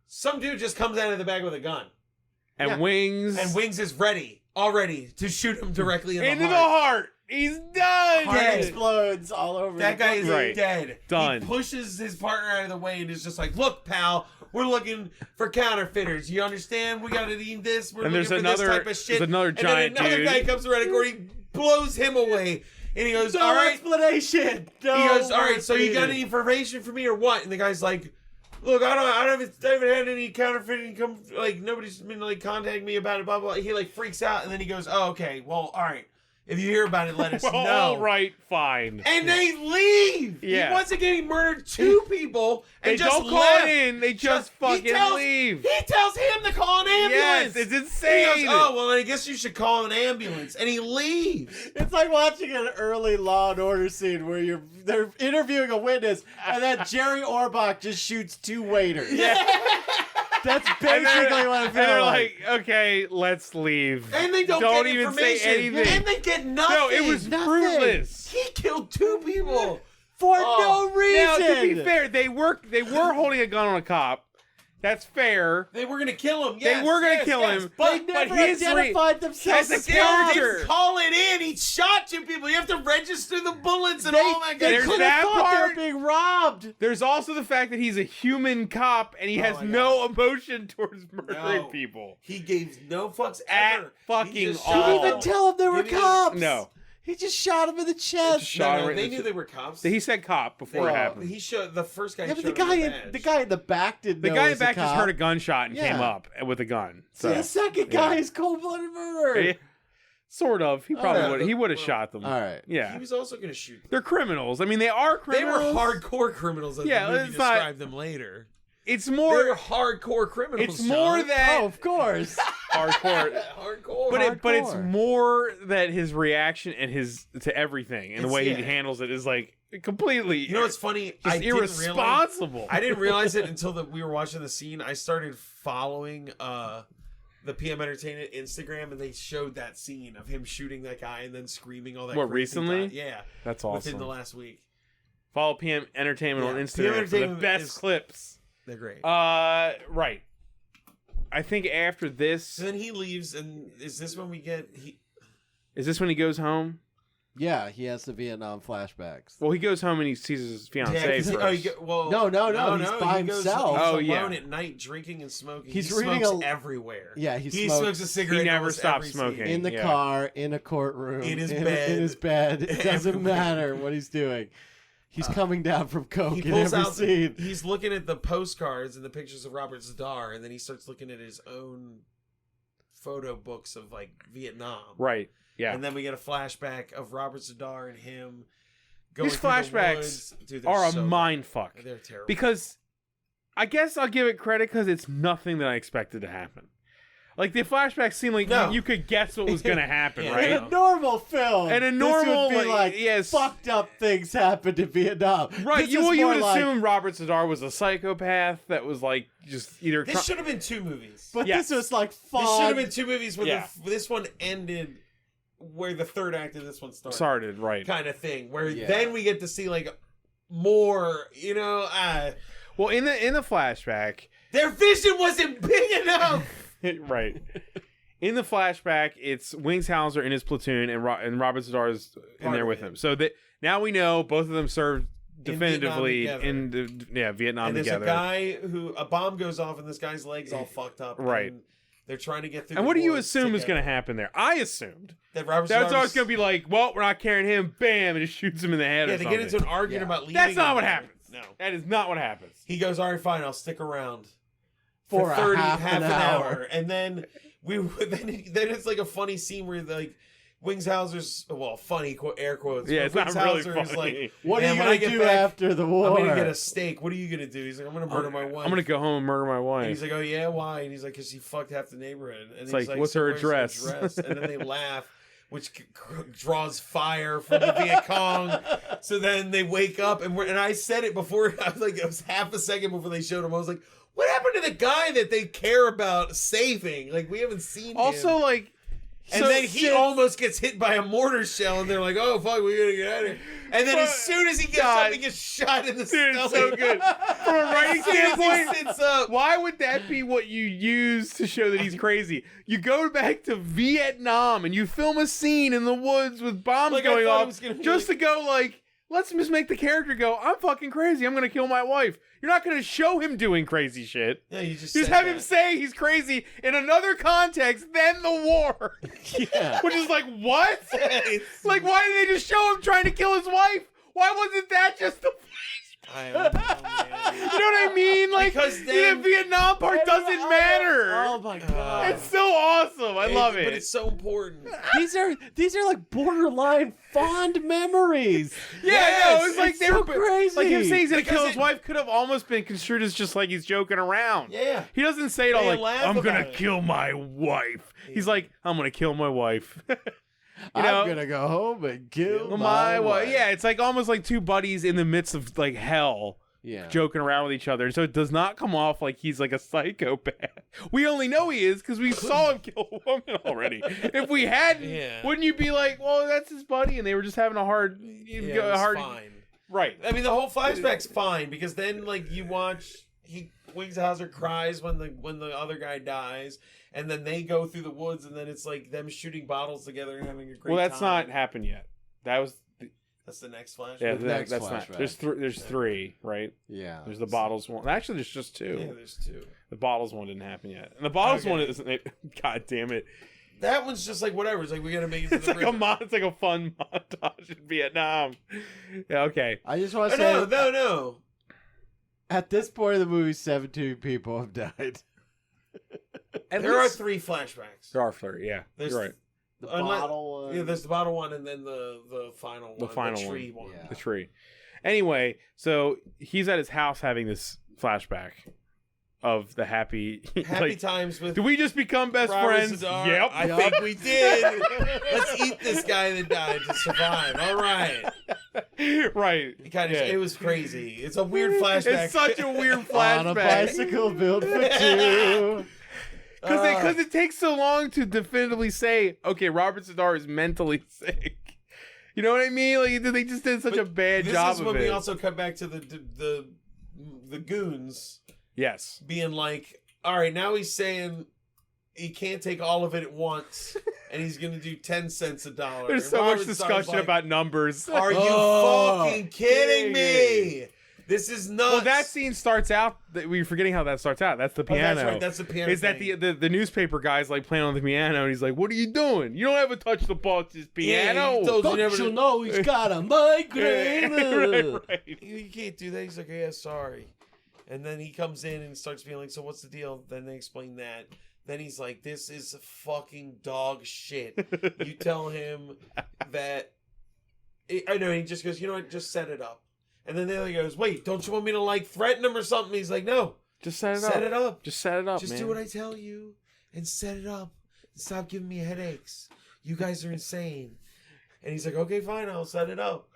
Some dude just comes out of the bag with a gun, and Yeah. Wings and is already to shoot him directly in into the the heart. heart. He's done. Heart Dead. explodes all over. That the guy is Right. dead. Done. He pushes his partner out of the way and is just like, "Look, pal, we're looking for counterfeiters. You understand? We gotta need this. We're And looking there's for another- this type of shit." there's another and giant then another dude. guy comes around the corner, he blows him away, and he goes, No "All right." explanation. No He goes, "All right. words So you got needed." any information for me or what?" And the guy's like, "Look, I haven't had any counterfeiting come. Like nobody's been like contacting me about it. Blah blah." He like freaks out, and then he goes, "Oh, okay. Well, all right. If you hear about it, let us Well, know. all right, fine. And they leave. Yeah. He once again he murdered 2 people and They just don't call left. it in. They just fucking leave. He tells him to call an ambulance. Yes, it's He insane. goes, oh, well, I guess you should call an ambulance. And he leaves. It's like watching an early Law and Order scene where they're interviewing a witness, and then Jerry Orbach just shoots 2 waiters. That's basically what it And feels they're like. like, okay, let's leave. And they don't get even say information. anything. And they get nothing. No, it was Nothing. fruitless. He killed 2 people. For Oh. no reason. Now, to be fair, they were holding a gun on a cop. That's fair. They were gonna kill him. They Yes, were gonna yes, kill yes. him, They But never his identified themselves as a as character. cops. call it in. He shot 2 people. You have to register the bullets and They, all that. they There's could that have thought part. they were being robbed. There's also the fact that he's a human cop and he has my no emotion towards murdering No. people. He gave no fucks At ever. fucking He just all. shot He didn't them. even tell them they were He didn't- cops. No. He just shot him in the chest. Just shot No, him no, right they in knew the- they were cops. He said cop before it Well, happened. He showed the first guy. Yeah, but showed the him guy, badge. the guy in the back didn't The know guy it in was the back a just cop. heard a gunshot and came Yeah. up with a gun. So So the second guy is cold-blooded murder. Yeah. Sort of. He probably yeah, would. He would have shot them. All right. Yeah. He was also going to shoot them. They're criminals. I mean, they are They were criminals. hardcore criminals, as Yeah, the movie it's not- described them later. It's They were more. hardcore criminals. It's more Sean. that Oh, of course. hardcore. hardcore. But it's Hardcore. more that his reaction and his to everything and the It's- way he yeah. handles it is like completely. You know what's funny? Just I didn't realize. irresponsible. I didn't realize it until we were watching the scene. I started following the PM Entertainment Instagram, and they showed that scene of him shooting that guy and then screaming all that. What, crazy recently? stuff. Yeah, That's within awesome. the last week. Follow PM Entertainment on Yeah, Instagram PM for the Entertainment best is- clips. They're great. Right. I think after this, So then he leaves, and is this when we get? is this when he goes home? Yeah, he has the Vietnam flashbacks. Well, he goes home and he sees his fiancee 'cause first. No, he's by he goes, himself. He's Oh, alone yeah. at night, drinking and smoking. He's he reading smokes everywhere. Yeah, he he smokes smokes a cigarette. He in never almost stops every scene. smoking. in the Yeah. car, in a courtroom, In his in bed, his bed. It doesn't everywhere. matter what he's doing. He's coming down from coke He in pulls every out. scene. He's looking at the postcards and the pictures of Robert Zadar, and then he starts looking at his own photo books of like Vietnam. Right. Yeah. And then we get a flashback of Robert Zadar and him going These through the flashbacks woods. Dude, they're are a so mind fuck. good. They're terrible. Because I guess I'll give it credit because it's nothing that I expected to happen. Like the flashbacks seem like No. you could guess what was going to happen, Yeah, right? In a normal film, In a this normal, would be like, like yes. fucked up things happened in Vietnam. Right, This you is would more like- assume Robert Zadar was a psychopath that was like just either. this should have been 2 movies. But Yes. this was like fun. This should have been 2 movies where Yeah. this one ended where the third act of this one started. started right. Kind of thing. Where Yeah. then we get to see like more, Well, in the flashback, their vision wasn't big enough. right. In the flashback, it's Wings Hauser in his platoon and Robert Zadar is in Part there of with it. him. So that now we know both of them served In definitively Vietnam in Vietnam And there's together. a guy who a bomb goes off and this guy's legs all fucked up. Right. And they're trying to get through. And the what do you woods assume is together. going to happen there? I assumed That Robert that's Zadar's always going to be like, well, we're not carrying him, bam, and just shoots him in the head Yeah, or they something. get into an argument Yeah. about leaving. That's not him what there. happens. No. That is not what happens. He goes, all right, fine, I'll stick around For a 30 half an hour. and then then it's like a funny scene where like Wings Hauser's funny air quotes. Yeah, but it's not really Wings Hauser is funny. like, What are "Man, you when gonna I get do back, after the war? I'm gonna get a steak. What are you gonna do? He's like, I'm gonna murder my wife. I'm going to go home and murder my And wife. he's like, oh yeah, why? And he's like, because she fucked half the neighborhood. And It's he's like, what's her "So where's address?" And then they laugh, which draws fire from the Viet Cong. So then they wake up, and I said it before. I was like, it was half a second before they showed him. I was like, what happened to the guy that they care about saving? Like, we haven't seen Also, him. like, And so then he since- almost gets hit by a mortar shell, and they're like, "Oh fuck, we gotta get out of here!" And then as soon as he gets God. up, he gets shot in the Dude, stomach. it's so good. From a writing As soon as standpoint, he sits up, why would that be what you use to show that he's crazy? You go back to Vietnam and you film a scene in the woods with bombs Like, I going thought it off was gonna be just like- to go like, let's just make the character go, I'm fucking crazy. I'm going to kill my wife. You're not going to show him doing crazy shit. yeah, you just You just said have him that. say he's crazy in another context than the war. Yeah. Which is like, what? It's- Like, why did they just show him trying to kill his wife? Why wasn't that just the flashback? I don't know, man. You know what I mean? Like, Because then- the Vietnam part doesn't matter. Oh my god. It's so awesome. I love it. But it's so important. These are like borderline fond memories. Yeah, Yes, no, it's like it's they so were crazy. Like him saying he's gonna Because kill his it- wife could have almost been construed as just like he's joking around. Yeah. He doesn't say it all They like, laugh I'm gonna about it. kill my wife. He's like, I'm gonna kill my wife. You know? I'm gonna go home and kill my wife. Yeah, it's like almost like two buddies in the midst of like hell. Yeah. Joking around with each other, so it does not come off like he's like a psychopath. We only know he is because we saw him kill a woman already. If we hadn't, Yeah. wouldn't you be like, well, that's his buddy, and they were just having a hard, Yeah, it's fine. right? I mean, the whole flashback's fine because then, like, you watch Wingshauser cries when the other guy dies, and then they go through the woods, and then it's like them shooting bottles together and having a great. Well, that's time. not happened yet. That was, That's the next flashback. yeah, The next that's not. flashback. There's three, right? Yeah. There's the bottles one. Actually, there's just two. Yeah, there's two. The bottles one didn't happen yet, and the bottles Okay. one isn't. God damn it! That one's just like whatever. It's like we gotta make it to It's the like it's like a fun montage in Vietnam. Yeah, okay. I just want Oh, to say, no. at this point in the movie, 17 people have died. There are three flashbacks. There are three. Yeah, There's- you're right. The Unless- bottle one. Yeah, there's the bottle one, and then the final one, The final tree one. one. Yeah. The tree. Anyway, so he's at his house having this flashback of the happy. Happy like, times with. do we just become best Robert friends? Zadar. Yep. I think we did. Let's eat this guy that died to survive. All right. right. It was crazy. It's a weird flashback. It's such a weird On a flashback. bicycle built for two. Because it takes so long to definitively say, okay, Robert Zadar is mentally sick. You know what I mean? Like they just did such a bad this job is of when it. we also come back to the goons Yes. being like, all right, now he's saying he can't take all of it at once, and he's gonna do 10 cents a dollar. There's And so Robert much Zadar's discussion like, about numbers. Are you Oh, fucking kidding me? This is nuts. Well, that scene starts out. We're forgetting how that starts out. That's the Oh, piano. that's right. That's the piano. Is that thing. the newspaper guy's like playing on the piano, and he's like, "What are you doing? You don't ever touch the boss's piano." he told you Don't never you to- know he's got a migraine? right. You can't do that. He's like, yeah, sorry. And then he comes in and starts being like, so what's the deal? Then they explain that. Then he's like, this is fucking dog shit. You tell him that. I know. He just goes, you know what? Just set it up. And then the other goes, wait, don't you want me to like threaten him or something? He's like, no. Just set it Set up. it up. Just set it up, Just man. do what I tell you and set it up. Stop giving me headaches. You guys are insane. And he's like, okay, fine, I'll set it up.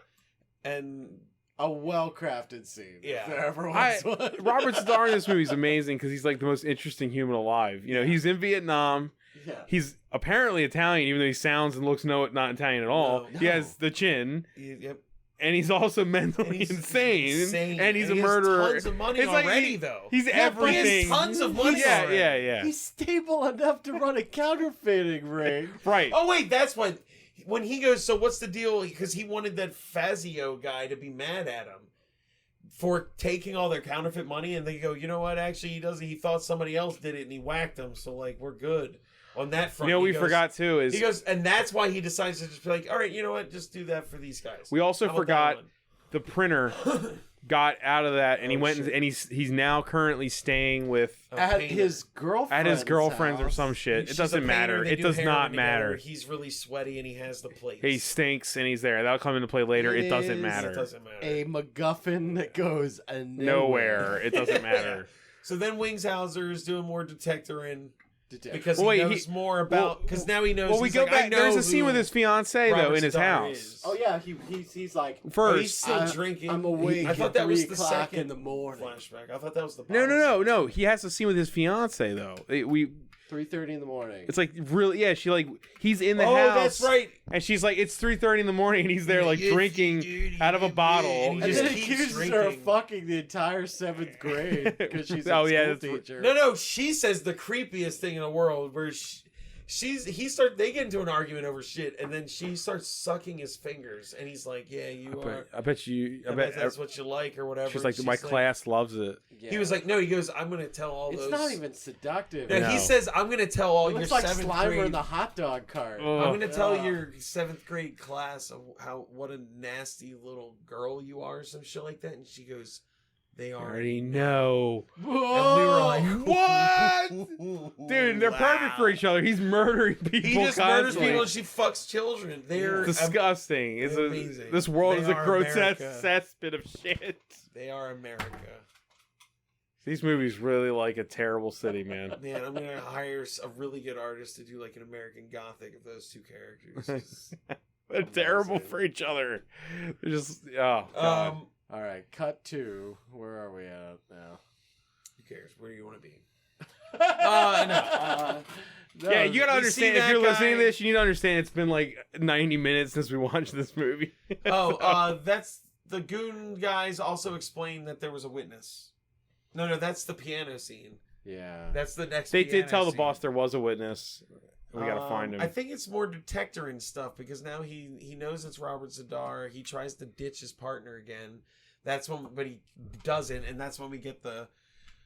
And A well-crafted scene. Yeah. If there ever was one. Robert Zadar in this movie is amazing because he's like the most interesting human alive. You know, he's in Vietnam. Yeah. He's apparently Italian, even though he sounds and looks not Italian at all. No. He has the chin. yep. And he's also mentally And he's insane, and he's a he has murderer. tons of money It's like already, he- though. He's He everything. has tons of money Yeah, already. yeah. He's stable enough to run a counterfeiting ring. Right. Oh wait, that's what. When he goes, so what's the deal? Because he wanted that Fazio guy to be mad at him for taking all their counterfeit money, and they go, you know what? Actually, he doesn't. He thought somebody else did it, and he whacked them. So like, we're good on that front. You know, He we goes- forgot too is He goes, and that's why he decides to just be like, all right, you know what? Just do that for these guys. we also How about forgot that one? the printer got out of that, and he Oh, went shit. and he's now currently staying with A At painter. his girlfriend's or house. some shit. She's It doesn't a painter, matter. they It do does heroin not together. matter. He's really sweaty, and he has the plates. He stinks and he's there. That'll come into play later. It doesn't is- matter. It doesn't matter. A MacGuffin that goes Nowhere. It doesn't matter. So then Wingshauser is doing more detectoring Detective. because Well, he wait, knows more about. Because now he knows. Well, we he's go like, I back. There's know a scene who with his fiance though Robert in his Zadar house. is. Oh yeah, he's like Oh, he's First, still drinking. I'm awake. I thought at that was 3 the o'clock second in the morning. flashback. I thought that was the. no. He has a scene with his fiance though. 3:30 in the morning. It's like really, yeah. He's in the Oh, house. that's right. And she's like, it's 3:30 in the morning, and he's there like Yes, drinking dude, out of a yeah, bottle. and he and just then he keeps accuses her of drinking. fucking the entire 7th grade because she's a Oh, yeah, school that's- teacher. No, she says the creepiest thing in the world, where they get into an argument over shit, and then she starts sucking his fingers, and he's like, "Yeah, I bet that's what you like or whatever." She's like, my class loves it. Yeah. He was like, "No," he goes, "I'm gonna tell all It's those." not even seductive. No, he says, "I'm gonna tell all It your looks like 7th Slimer grade." in the hot dog cart. I'm gonna tell Ugh. your 7th grade class of what a nasty little girl you are, or some shit like that. And she goes, "They I already already know. And we were like, What? Dude, they're perfect for each other. He's murdering people. He just murders constantly. people and she fucks children. They're disgusting. they're amazing. This world They is a are grotesque America. cesspit of shit. They are America. These movies really like a terrible city, man. Man, I'm gonna hire a really good artist to do like an American Gothic of those two characters. They're terrible for each other. They're just God. All right, cut 2. Where are we at now? Who cares? Where do you want to be? No, Yeah, you gotta we see understand. If that you're listening to guy- this, you need to understand it's been like 90 minutes since we watched this movie. That's the goon guys also explained that there was a witness. No, that's the piano scene. Yeah. That's the next. They piano did tell the scene. boss there was a witness. We gotta find him. I think it's more detector and stuff because now he knows it's Robert Zadar. He tries to ditch his partner again. That's when, but he doesn't, and that's when we get the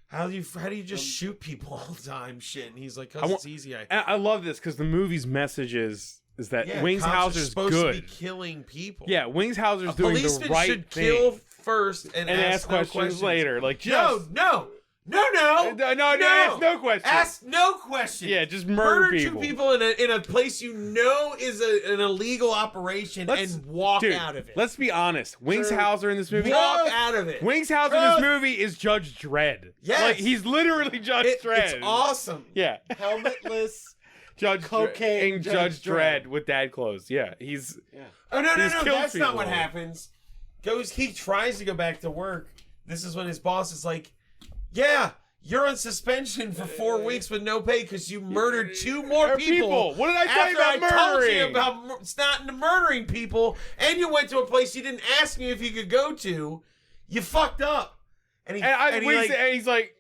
how do you just shoot people all the time? Shit, and he's like, "Cause it's easy." I love this because the movie's message is that cops are Wingshauser's supposed good. to be killing people. Yeah, Wingshauser's A doing the policeman right should thing. kill first and ask no questions later. Like, no, just no, ask no questions. Ask no questions. Yeah, just murder people. 2 people in a place you know is an illegal operation and walk Dude, out of it. let's be honest. Wingshauser in this movie. Walk out of it. Wingshauser in this movie is Judge Dredd. Yes. Like, he's literally Judge Dredd. It's awesome. Yeah. Helmetless. Judge Cocaine Judge Judge Dredd Dredd. with dad clothes. Yeah, he's Oh no, He's killed that's not people. what happens. He tries to go back to work. This is when his boss is like, "Yeah, you're on suspension for 4 weeks with no pay because you murdered 2 more people. What did I tell you After about I told you murdering? about not murdering people, and you went to a place you didn't ask me if you could go to. You fucked up." And he's like,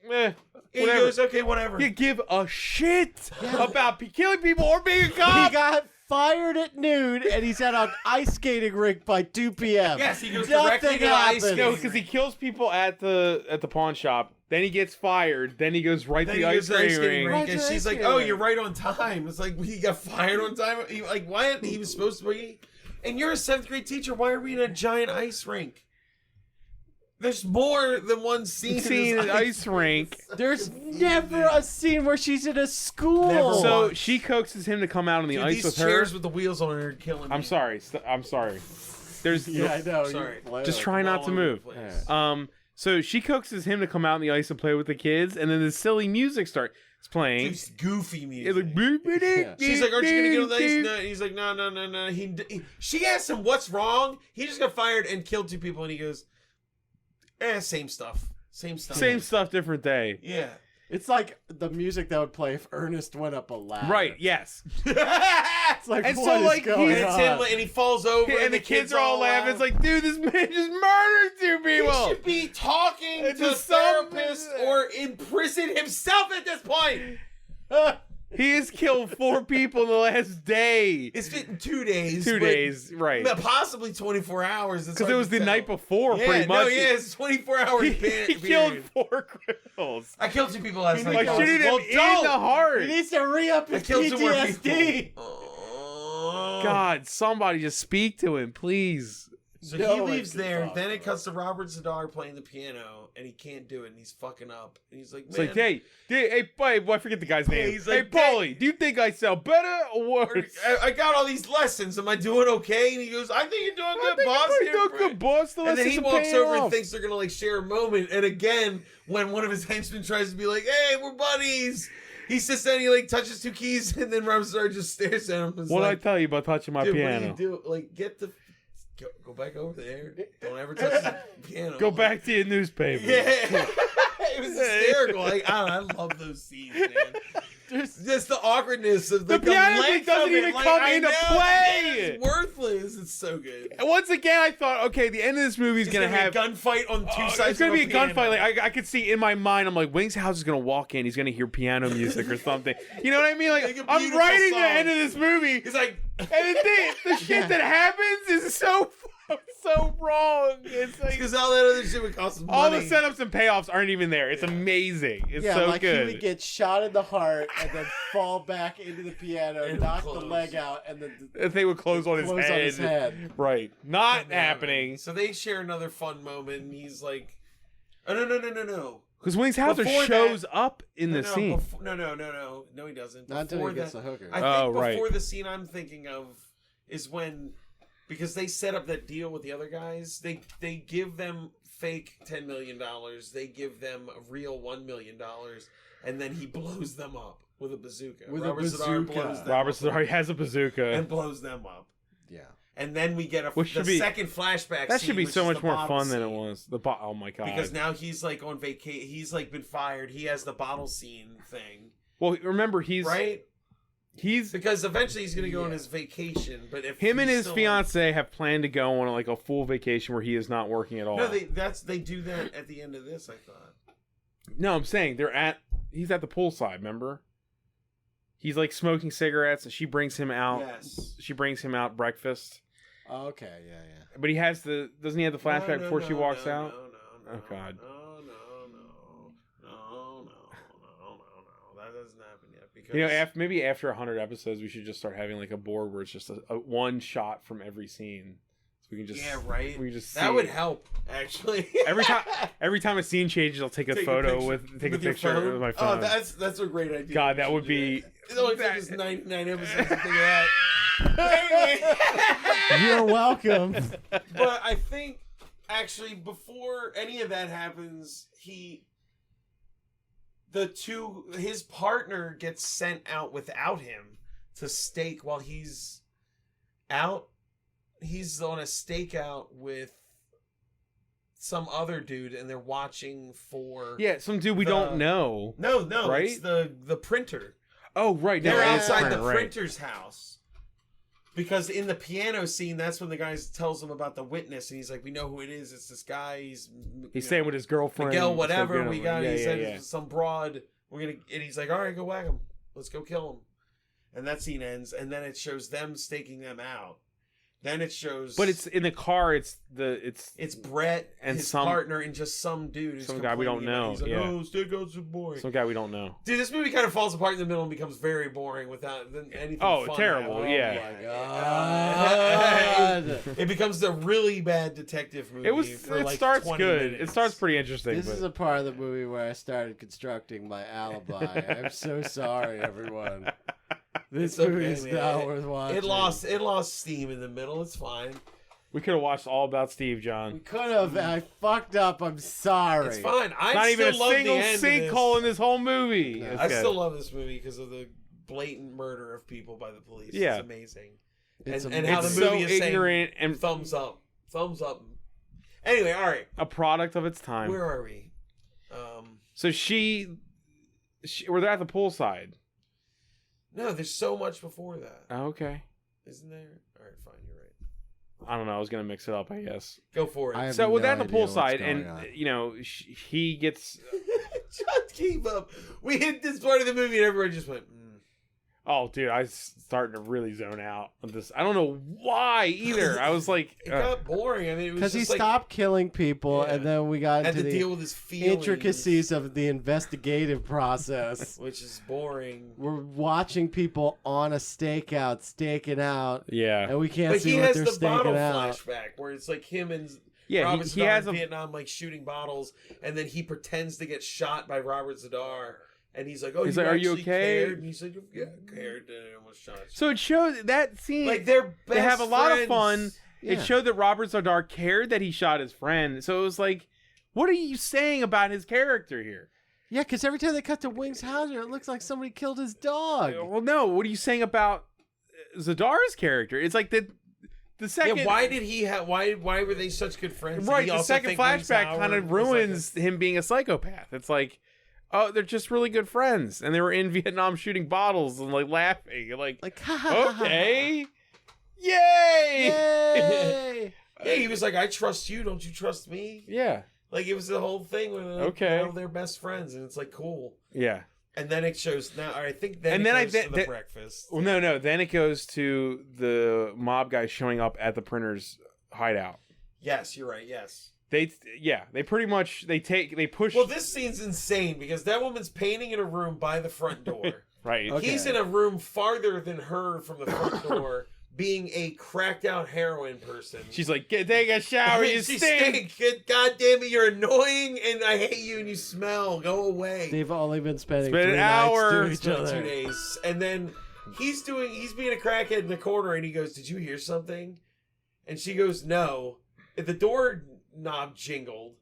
he whatever. goes, "Okay, whatever." You give a shit about killing people or being a cop. He got fired at noon, and he's at an ice skating rink by 2 p.m. Yes, he goes Nothing directly to the ice happens. skating No, because he kills people at the pawn shop. Then he gets fired. Then he goes right to Then the he ice goes to the ice skating skating rink. rink, and Right to she's the like, ice "Oh, skating you're rink. right on time." It's like he got fired on time. Why? He was supposed to be. And you're a 7th grade teacher. Why are we in a giant ice rink? There's more than one scene in an this ice rink. There's never a scene where she's in a school. Never. So Watch. she coaxes him to come out on the Dude, ice these with chairs her. with the wheels on it are killing me. I'm sorry. I'm sorry. There's Yeah, I know. Sorry. just try not to All over the move. place. Yeah. So she coaxes him to come out on the ice and play with the kids, and then the silly music starts playing. It's goofy It's music. like, beep, beep, Yeah. beep, She's like, "Aren't you gonna get on the ice?" beep, No. He's like, "No." She asked him, "What's wrong?" He just got fired and killed 2 people, and he goes, "Same stuff. Same stuff. Same stuff, different day. Yeah." It's like the music that would play if Ernest went up a ladder. Right? Yes. It's like, And what so, is like, going It's on? him, and he falls over, And the kids are all laughing. It's like, dude, this man just murdered 2 he people. should be talking It's to a just some- therapist or in prison himself at this point. He has killed 4 people in the last day. It's been 2 days. 2 but days, right? Possibly 24 hours. Because it was the night before, pretty much. it's 24 hours. He killed 4 criminals. I killed 2 people last night. Like, guys. shooting him Well, in don't. the heart. He needs to re-up I his killed 2 more PTSD. people. Oh. God, somebody just speak to him, please. So No he one leaves can there. talk, Then it bro. cuts to Robert Zadar playing the piano, and he can't do it, and he's fucking up. And he's like, It's "Man, like, hey, I forget the guy's name. he's Hey, like, Paulie, do you think I sound better or worse? I got all these lessons. Am I doing okay?" And he goes, "I think you're doing good, boss. You're doing good, boss. The And then he lessons are walks paying over and off. thinks they're gonna like share a moment. And again, when one of his henchmen tries to be like, "Hey, we're buddies," he sits down, he like touches 2 keys, and then Robert Starr just stares at him. And is What did I like, tell you about touching my "Dude, piano? what do you do? Like, go back over there. Don't ever touch the piano. Go back to your newspaper. Yeah, it was hysterical. Like, I love those scenes, man. Just the awkwardness of The piano thing length doesn't of it, even like, come I into know, play. It's worthless. It's so good. And once again, I thought, okay, the end of this movie is It's gonna be have a gunfight on two sides. It's gonna of be a piano. gunfight. Like I could see in my mind, I'm like, Wings House is gonna walk in. He's gonna hear piano music or something. You know what I mean? Like Like a I'm beautiful writing song. the end of this movie, He's like, and the shit that happens is so wrong. It's like because all that other shit would cost money. all the setups and payoffs aren't even there. It's amazing. It's Yeah, so like good. he would get shot in the heart and then fall back into the piano, And knock close. the leg out, and then If they would close on his close head. on his head. Right. Not happening. So they share another fun moment, and he's like, "Oh no!" Because Wings House Before shows up in the scene. No, he doesn't. not until Before he gets that- the hooker. I think Oh, before right. the scene I'm thinking of is when, because they set up that deal with the other guys, they give them fake $10 million, they give them a real $1 million, and then he blows them up with a bazooka. With a Robert Zadar bazooka. blows them Robert up Zadar has a bazooka. and blows them up. Yeah. And then we get Which the should be- second flashback. That scene, should be which so is much the more bottle fun than it scene. was. Oh my god. Because now he's like on vacation. He's like been fired. He has the bottle scene thing, Well, remember he's right? he's Because eventually he's gonna go on his vacation. But if him and he's his still- fiance have planned to go on like a full vacation where he is not working at all. No, they do that at the end of this. I thought. No, I'm saying he's at the poolside. Remember, he's like smoking cigarettes, and she brings him out. Yes. She brings him out breakfast, Oh, okay, yeah. but he has doesn't he have the flashback before she walks out? No, Oh, God. No. That doesn't happen yet. Because You know, maybe after 100 episodes, we should just start having like a board where it's just a one shot from every scene, so we can just right. We can just see that would help actually. every time a scene changes, I'll take a photo with your picture phone. with my phone. Oh, that's a great idea. God, that would be. It only took us 99 episodes to figure out. You're welcome. But I think actually before any of that happens, his partner gets sent out without him to stake while he's out. He's on a stakeout with some other dude, and they're watching for Some dude we don't know. No, right? it's the printer. Oh, right. They're Yeah, outside the right. printer's house. Because in the piano scene, that's when the guy tells him about the witness, and he's like, "We know who it is. It's this guy. He's staying with his girlfriend. Miguel, so whatever. good. We got." Yeah, he said yeah. it's some broad. We're gonna, and he's like, "All right, go whack him. Let's go kill him." And that scene ends, and then it shows them staking them out. Then it shows, But it's in the car. It's Brett and his some- partner, and just some dude, who's some guy we don't complaining about it. know, He's like, yeah. "Oh, stakeouts are boring." some guy we don't know. Dude, this movie kind of falls apart in the middle and becomes very boring without anything. Oh, fun terrible, happening. yeah. Oh my God. It becomes a really bad detective movie. It starts 20 good. minutes. It starts pretty interesting. This but is a part of the movie where I started constructing my alibi. I'm so sorry, everyone. This It's okay, movie is man. not worth watching. It lost steam in the middle. It's fine. we could have watched All About Steve, We John. could have. I fucked up. I'm sorry. It's fine. I Not even a still love single the end of this. sinkhole in this whole movie. No. It's I good. still love this movie because of the blatant murder of people by the police. Yeah. It's amazing. It's and how the It's movie so is ignorant saying, and thumbs up. Anyway, all right. a product of its time. Where are we? So we're there at the poolside. No, there's so much before that. Oh, okay. Isn't there? All right, fine. You're right. I don't know. I was gonna mix it up, I guess. Go for it. I have So we're no at the idea what's poolside, going and on. he gets. Just keep up. We hit this part of the movie and everyone just went, Oh, dude, I was starting to really zone out on this. I don't know why either. I was like, It got boring. I mean, it was Because he just like, stopped killing people, Yeah. and then we got had into to the deal with his feelings, intricacies of the investigative process. which is boring. We're watching people on a stakeout, staking out, yeah, and we can't But see he what has they're the staking bottle out. flashback where it's like him and yeah. Robert He Zadar has in a Vietnam like shooting bottles, and then he pretends to get shot by Robert Zadar, and he's like, "Oh, He's you like, "Are you actually okay?" cared?" And he's like, "Yeah, I cared." And I almost shot you. So it shows that scene. Like they're best they have a lot of fun. friends. Yeah. It showed that Robert Zadar cared that he shot his friend. So it was like, what are you saying about his character here? Yeah, because every time they cut to Wings Hauser, it looks like somebody killed his dog. Well, no. What are you saying about Zadar's character? It's like the second. Yeah, why did he have? Why were they such good friends? Did Right, he the also second think Wings flashback Hauer kind of was like ruins him being a psychopath. It's like, oh, they're just really good friends, and they were in Vietnam shooting bottles and like laughing, and, like okay, yay! Yay! Yeah, he was like, I trust you, don't you trust me? Yeah, Like, it was the whole thing where like, Okay. you know, they're best friends, and it's like, cool. yeah. And then it shows now, or I think then And it then goes to the breakfast. Well, no. Then it goes to the mob guy showing up at the printer's hideout. Yes, you're right, yes. They pretty much they push. Well, this scene's insane because that woman's painting in a room by the front door. right. Okay. He's in a room farther than her from the front door, being a cracked out heroin person. She's like, take a shower, you She stink. stink. God damn it, you're annoying, and I hate you, and you smell. Go away. They've only been spending Spend 3 an nights hour. to each For other. 2 days, and then he's being a crackhead in the corner, and he goes, "Did you hear something?" And she goes, "No." The door knob jingled.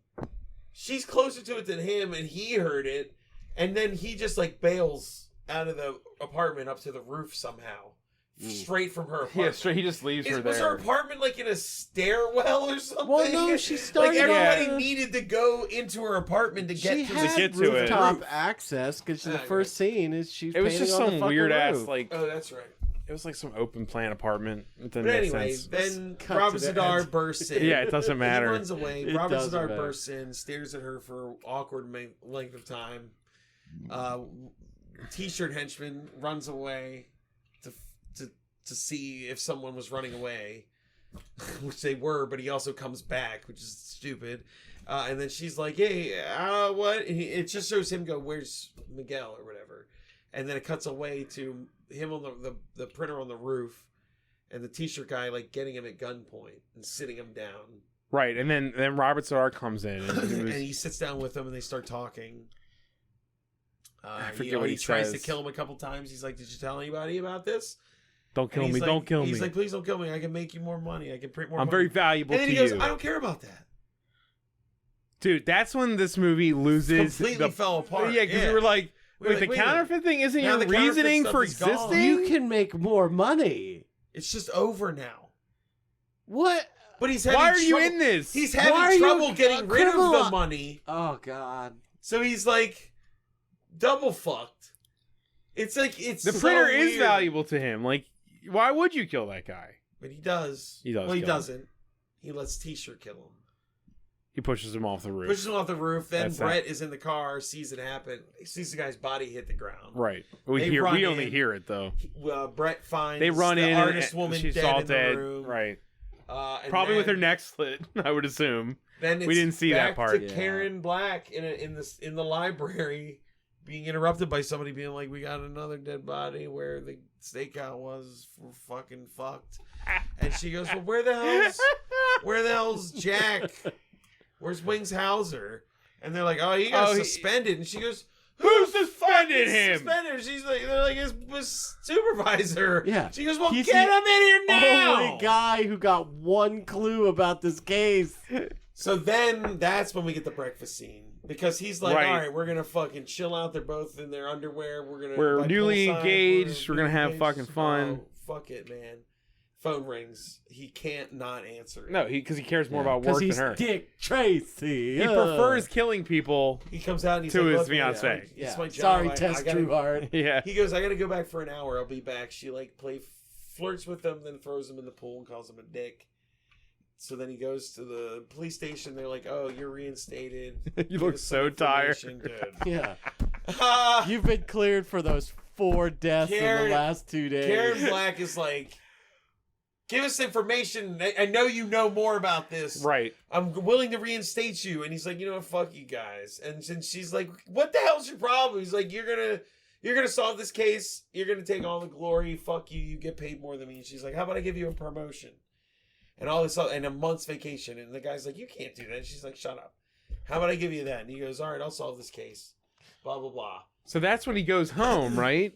She's closer to it than him, and he heard it, and then he just like bails out of the apartment up to the roof somehow, straight from her apartment. Yeah, so he just leaves her Was there. her apartment like in a stairwell or something? Well, no, she started. Like everybody Yeah. needed to go into her apartment to get She to had the get to it. rooftop roof. access because the Ah, first scene is she's. It was painting just on the some fucking weird ass roof. like Oh, that's right. it was like some open plan apartment. It didn't But make anyway, sense. then Cut Robert to the Zadar end. bursts in. Yeah, it doesn't matter. He runs away. It Robert doesn't Zadar matter. bursts in, stares at her for awkward length of time. T-shirt henchman runs away to see if someone was running away, which they were, but he also comes back, which is stupid. And then she's like, "Hey, what?" And it just shows him go, "Where's Miguel?" or whatever. And then it cuts away to him on the printer on the roof, and the T-shirt guy like getting him at gunpoint and sitting him down. Right, and then Robert Zadar comes in and he was, And he sits down with him, and they start talking. I forget what he tries to says. kill him a couple times. He's like, "Did you tell anybody about this?" don't kill And me, he's don't like- kill me. He's like, "Please don't kill me. I can make you more money. I can print more I'm money." very valuable And then to he goes, you. "I don't care about that." Dude, that's when this movie loses Completely fell apart. Yeah, because we were like, We were wait, like, the wait a minute. counterfeit thing isn't Now your the counterfeit reasoning stuff for is gone. existing? You can make more money. It's just over now. What? But he's having Why are you trouble- in this? He's Why are having you trouble a getting rid of criminal? the money. Oh God. So he's like double fucked. It's like it's The so printer is weird. valuable to him. Like, why would you kill that guy? But he does. He does Well, he kill him. doesn't. He lets T-shirt kill him. He pushes him off the roof. Pushes him off the roof. Then That's Brett is in the car, sees it happen. He sees the guy's body hit the ground. Right. We They hear. run We only in. hear it though. Brett finds They run the in. artist and woman she's dead all in dead. the room. Right. And Probably with her then- neck slit. I would assume. Then We didn't see that back part. To Yeah. Karen Black in the library, being interrupted by somebody being like, "We got another dead body where the stakeout was. We're fucking fucked." And she goes, "Well, where the hell's Jack? Where's Wings Hauser?" And they're like, "Oh, he got suspended." And she goes, Who the fuck suspended is him? Suspended. She's like, they're like his supervisor. Yeah. She goes, "Well, He's get the him in here now." Only guy who got one clue about this case. So then that's when we get the breakfast scene. Because he's like, Right. "All right, we're going to fucking chill out. They're both in their underwear. We're by newly poolside. engaged. We're gonna newly have engaged. fucking fun." Oh, fuck it, man. Phone rings. He can't not answer it. No, because he cares more about Because work than he's her. Dick Tracy. He prefers killing people. He comes out and he's To like, his "Look, man, fiancée. it's Yeah. my job. Sorry, I Tess gotta-" Trueheart. Yeah. He goes, "I got to go back for an hour. I'll be back." She like flirts with him, then throws him in the pool and calls him a dick. So then he goes to the police station. They're like, "Oh, you're reinstated." You Give look us some so tired. information." Good. Yeah. Ah, You've been cleared for those 4 deaths in Karen- the last 2 days. Karen Black is like, "Give us information. I know you know more about this. Right. I'm willing to reinstate you." And he's like, "You know what? Fuck you guys." And she's like, "What the hell's your problem?" He's like, You're gonna solve this case. You're gonna take all the glory. Fuck you. You get paid more than me." And she's like, "How about I give you a promotion and all this and a month's vacation?" And the guy's like, "You can't do that." And she's like, "Shut up. How about I give you that?" And he goes, "All right, I'll solve this case." Blah blah blah. So that's when he goes home, right?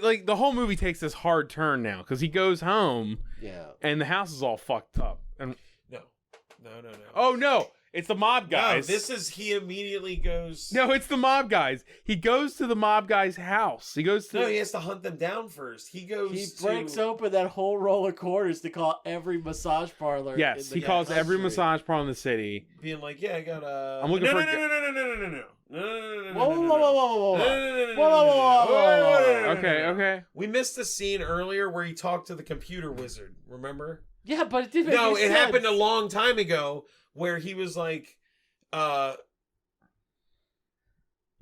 Like the whole movie takes this hard turn now because he goes home Yeah. and the house is all fucked up. And No. oh no, It's the mob guys. No, this is he immediately goes. No, it's the mob guys. He goes to the mob guy's house. He goes to. No, he has to hunt them down first. He goes. He breaks open that whole roll of quarters to call every massage parlor. Yes, he calls every massage parlor in the city. being like, yeah, I got a. I'm looking no, for. No. Whoa. Okay. We missed the scene earlier where he talked to the computer wizard. Remember? Yeah, but it didn't make No, any it sense. happened a long time ago where he was like, Oh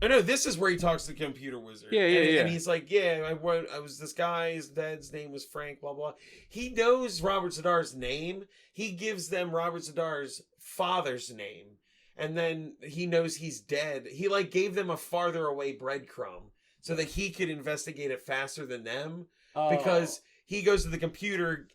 no, this is where he talks to the computer wizard. Yeah. And he's like, yeah, I was this guy, his dad's name was Frank, blah, blah. He knows Robert Zadar's name. He gives them Robert Zadar's father's name. And then he knows he's dead. He like gave them a farther away breadcrumb so that he could investigate it faster than them. Because he goes to the computer,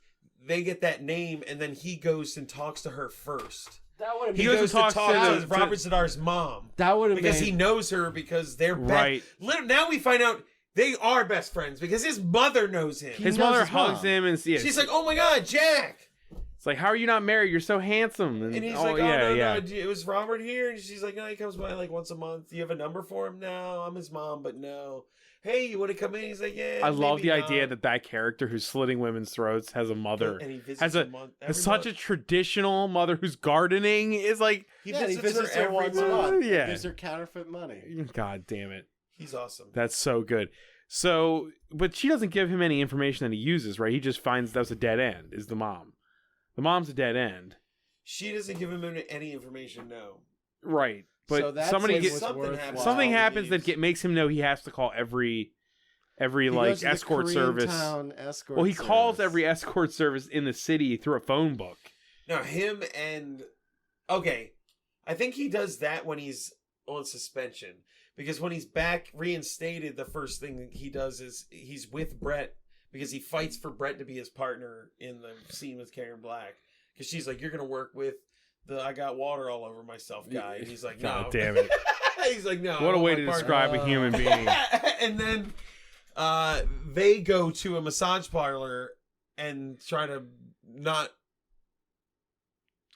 they get that name, and then he goes and talks to her first. That would have He been goes to talk to to- Robert Zadar's mom. that would have Because been he knows her because they're Right. Now we find out they are best friends because his mother knows him. His knows mother his hugs mom. him and She's like, "Oh my God, Jack!" it's like, how are you not married? You're so handsome. And he's like, "Oh no, it was Robert here." And she's like, "No, he comes by like once a month. Do you have a number for him now? I'm his mom, but no. Hey, you want to come in?" He's like, "Yeah." I love maybe the not." idea that character who's slitting women's throats has a mother. And he visits Has her a month- has every such month. a traditional mother who's gardening is like, He yeah, he visits, visits her her every once a month. month. Yeah. Gives her counterfeit money. God damn it. He's awesome. That's so good. So, but she doesn't give him any information that he uses, right? He just finds that's a dead end, is the mom. The mom's a dead end. She doesn't give him any information. No. Right. But So that somebody scene gets was something worthwhile. happens. something He happens leaves. that makes him know he has to call every He like goes to the escort service. Koreatown escort Well, he calls service. every escort service in the city through a phone book. Now him and okay, I think he does that when he's on suspension because when he's back reinstated, the first thing that he does is he's with Brett because he fights for Brett to be his partner in the scene with Karen Black because she's like, "You're gonna work with the I got water all over myself guy," and he's like, "No, God damn it. he's like, "No." What I a want way my to partner." describe a human being. And then they go to a massage parlor and try to not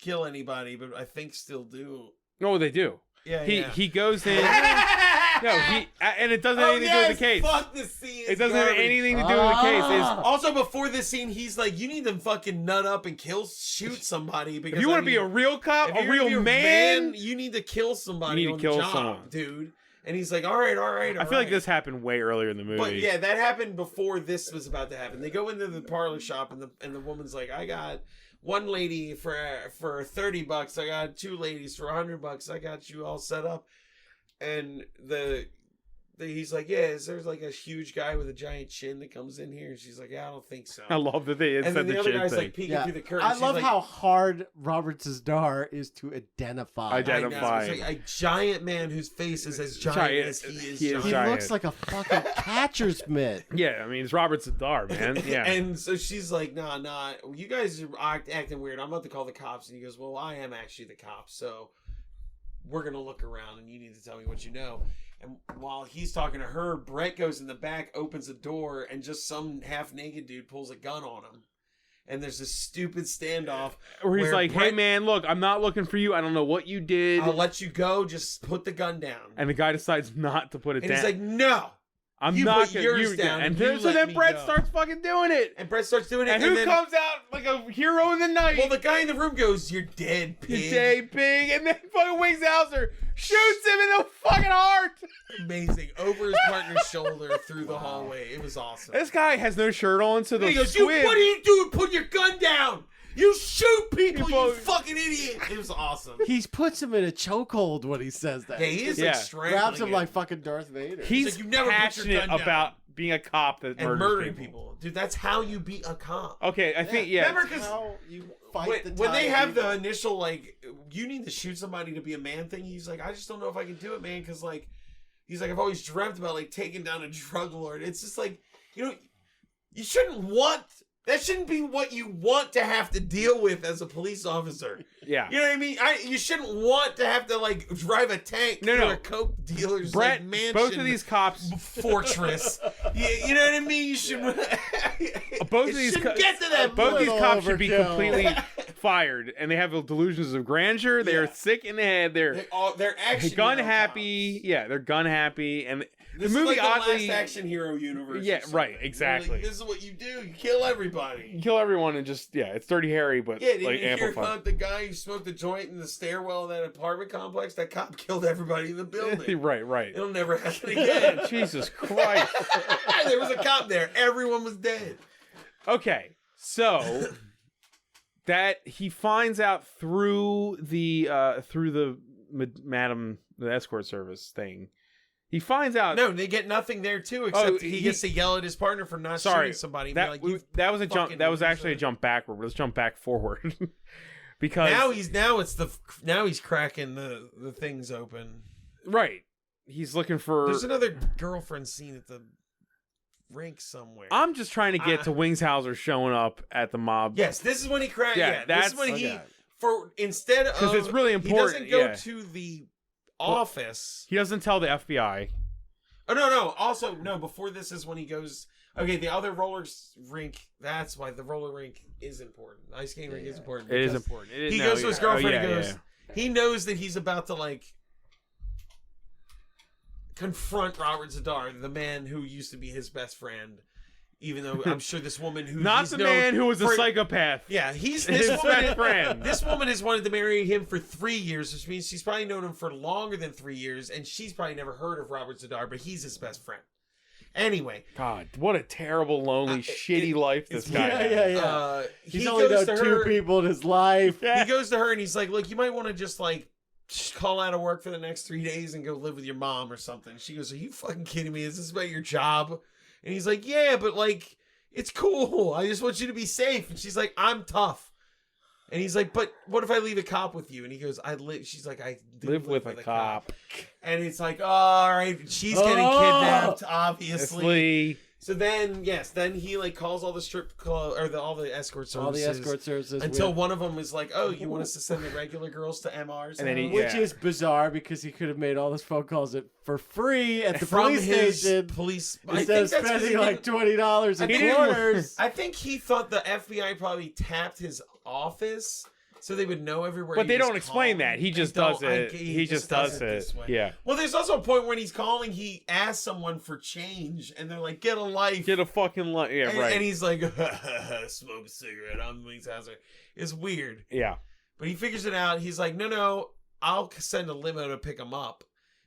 kill anybody, but I think still do. No, they do. Yeah, He goes in. No, and it doesn't have anything to do with the case. Fuck this scene. It doesn't have anything to do with the case. Also, before this scene, he's like, "You need to fucking nut up and shoot somebody because If you want to be a real cop, if a you're real gonna be man, you need to kill somebody. You need to on kill the job, someone. dude." And he's like, "All right." I feel like this happened way earlier in the movie. But yeah, that happened before this was about to happen. They go into the parlor shop and the woman's like, "I got one lady for $30. I got two ladies for $100. I got you all set up." And he's like, "Yeah, is there like a huge guy with a giant chin that comes in here?" And she's like, "Yeah, I don't think so." I love that they and said then the the other chin guy's thing. like peeking Yeah. through the curtain. I She's love like, how hard Robert Zadar is to identify. I know, Identify. it's like a giant man whose face is as giant as he is giant. He giant. looks like a fucking catcher's mitt. Yeah, I mean, it's Robert Zadar, man. Yeah. And so she's like, nah, you guys are acting weird. I'm about to call the cops. And he goes, "Well, I am actually the cops, so we're going to look around and you need to tell me what you know." And while he's talking to her, Brett goes in the back, opens the door, and just some half-naked dude pulls a gun on him. And there's this stupid standoff Where he's like, "Hey, Brett, man, look, I'm not looking for you. I don't know what you did." I'll let you go. Just put the gun down." And the guy decides not to put it And down. he's like, "No." I'm you not put gonna, yours you, down And and you so let then me Brett go. starts fucking doing it. And Brett starts doing it. And who then, comes out like a hero in the night? Well, the guy in the room goes, "You're dead, pig." You day pig, and then fucking Wingshauser shoots him in the fucking heart. Amazing. Over his partner's shoulder through the hallway. It was awesome. This guy has no shirt on, so And the he goes, squib. "What are you doing? Put your gun down. You shoot people, People- you fucking idiot." It was awesome. He puts him in a chokehold when he says that. Yeah, he is Yeah. like strangling grabs him him like fucking Darth Vader. He's like, "You never put your passionate gun down." about being a cop that and murders murdering people. people. Dude, that's how you beat a cop. Okay, I think yeah. Remember, because how you fight when they tide have of the evil. initial like, "You need to shoot somebody to be a man" thing, he's like, "I just don't know if I can do it, man," because like, he's like, "I've always dreamt about like taking down a drug lord." It's just like, you shouldn't be what you want to have to deal with as a police officer. Yeah. You know what I mean? You shouldn't want to have to like drive a tank through a coke dealer's Brett, like, mansion. both of these cops, fortress. You know what I mean? You should. both of these get to that both of these Little cops should be overkill. completely fired, and they have delusions of grandeur. They are sick in the head. They're action gun hero happy. cops. Yeah, they're gun happy, and the This movie is like oddly. the last action hero universe. Yeah, or something. right, exactly. Like, this is what you do. You kill everybody. You kill everyone and just it's Dirty Harry, but Yeah, did like you hear amplified. about the guy who smoked a joint in the stairwell of that apartment complex? That cop killed everybody in the building. right. It'll never happen again. Jesus Christ. There was a cop there. Everyone was dead. Okay, so that he finds out through the madam the escort service thing. He finds out. No, they get nothing there too, except he gets to yell at his partner for not shooting somebody. And That, be like, "You that was a jump. fucking That was actually a loser." jump backward. Let's jump back forward because now he's cracking the things open. right. He's looking for. There's another girlfriend scene at the rink somewhere. I'm just trying to get to Wingshauser showing up at the mob. Yes, this is when he cracked. Yeah, Yeah, that's- this is when he okay. instead of 'Cause it's really important, He doesn't go yeah. to the office. He doesn't tell the FBI. Oh no! Also, no. Before this is when he goes. Okay, the other roller rink. That's why the roller rink is important. The ice skating rink is important. It is because important. It is, He no, goes to his yeah. girlfriend Oh, and yeah, goes. yeah. He knows that he's about to confront Robert Zadar, the man who used to be his best friend. Even though I'm sure this woman who Not he's the known man who was a for- psychopath. Yeah, he's His this woman. best friend. This woman has wanted to marry him for 3 years, which means she's probably known him for longer than 3 years, and she's probably never heard of Robert Zadar, but he's his best friend. Anyway, God, what a terrible, lonely, shitty life this guy has. Yeah. He's he only goes known to two her. people in his life. He goes to her and he's like, "Look, you might want to just call out of work for the next 3 days and go live with your mom or something." She goes, "Are you fucking kidding me? Is this about your job?" And he's like, "Yeah, but it's cool. I just want you to be safe." And she's like, "I'm tough." And he's like, "But what if I leave a cop with you?" And he goes, She's like, "I do Live with a cop. And it's like, all right, she's getting kidnapped, obviously. So then, then he calls all the strip club or all the escort services. All the escort services. Until one of them is like, "Oh, you want us to send the regular girls to MRs?" And then he- Which Yeah. is bizarre because he could have made all those phone calls for free at the from police his station police. instead of spending like $20 in I think- quarters. I think he thought the FBI probably tapped his office so they would know everywhere. But he they was don't explain calling. that. He just They don't. does it. He just does it. this way. Yeah. Well, there's also a point when he's calling. He asks someone for change, and they're like, "Get a life." Get a fucking yeah, and, right. and he's like, "Smoke a cigarette." I'm Wingshauser. It's weird, yeah. but he figures it out. He's like, "No, I'll send a limo to pick him up,"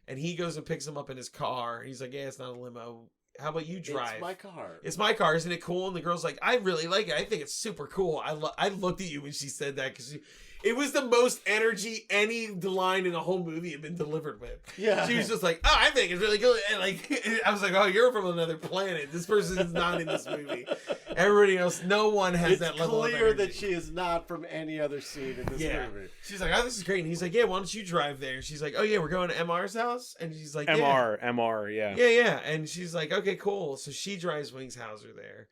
and he goes and picks him up in his car. He's like, "Yeah, it's not a limo. How about you drive?" It's my car. It's my car, isn't it cool? And the girl's like, "I really like it. I think it's super cool." I looked at you when she said that because it was the most energy any line in the whole movie had been delivered with. Yeah. She was just like, "Oh, I think it's really cool." And I was like, "Oh, you're from another planet. This person is not in this movie." Everybody else, no one has It's that level of clear energy. that she is not from any other scene in this movie. She's like, "Oh, this is great." And he's like, "Yeah, why don't you drive there?" She's like, "Oh yeah, we're going to MR's house." And she's like, MR, yeah. yeah. Yeah. And she's like, "Okay, cool." So she drives Wingshauser there.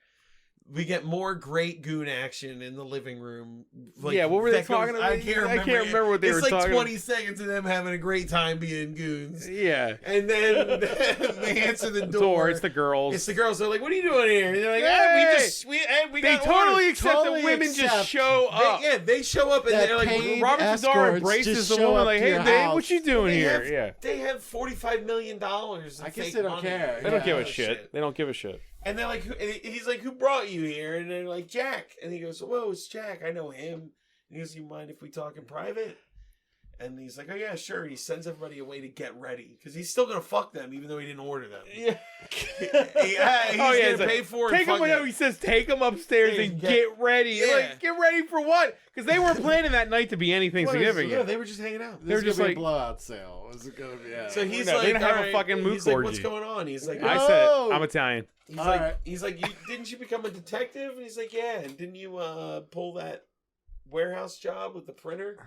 We get more great goon action in the living room. Yeah, what were they that goes- talking about? I can't remember. I can't remember what they were It's talking like about. 20 seconds of them having a great time being goons. Yeah. And then they answer the door. It's the girls. It's the girls. They're like, "What are you doing here?" And they're like, Hey! we They got totally orders." accept Totally that women just accept. show up. They show up and That they're like, paid Robert Zadar escorts embraces just the show woman up like, to "Hey, your babe, house. what you doing They here?" have, Yeah. They have $45 million. I guess they don't care. They don't Yeah. give a Oh, shit. They don't give a shit. And they're like, and he's like, "Who brought you here?" And they're like, "Jack." And he goes, "Whoa, it's Jack. I know him." And he goes, "You mind if we talk in private?" And he's like, "Oh yeah, sure." He sends everybody away to get ready because he's still gonna fuck them even though he didn't order them. Yeah. He's it's gonna pay for it. Take them. Fuck He says, "Take them upstairs Yeah, and get ready." yeah. Like, get ready for what? Because they weren't planning that night to be anything significant. Yeah, they were just hanging out. They were just like- a blowout sale. Is it gonna be? Yeah. So he's No, like, they're gonna have a "All right." fucking mook He's like, orgy. "What's going on?" He's like, I No. said it. I'm Italian. He's like, "Didn't you become a detective?" And he's like, "Yeah." And didn't you pull that warehouse job with the printer?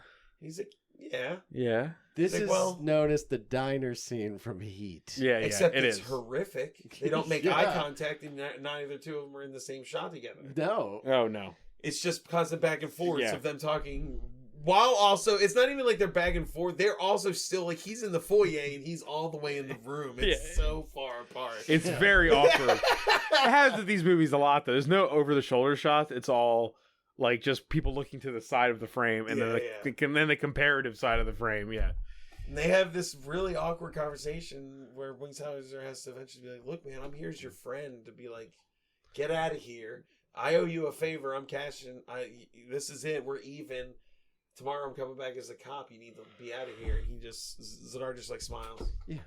He's like, "Yeah." Yeah. This Like, is well- known as the diner scene from Heat. Yeah. Except it it's is. horrific. They don't make Yeah. eye contact, and neither two of them are in the same shot together. No. Oh no. It's just constant back and forth Yeah. of them talking. While also, it's not even like they're back and forth. They're also still like he's in the foyer and he's all the way in the room. It's Yeah. so far apart. It's very awkward. It has these movies a lot though. There's no over the shoulder shots. It's all like just people looking to the side of the frame, and then the comparative side of the frame. Yeah. And they have this really awkward conversation where Wingshauser has to eventually be like, "Look, man, I'm here as your friend to be like, get out of here. I owe you a favor. I'm cashing. This is it. We're even. Tomorrow I'm coming back as a cop. You need to be out of here." And Zadar just like smiles. Yeah.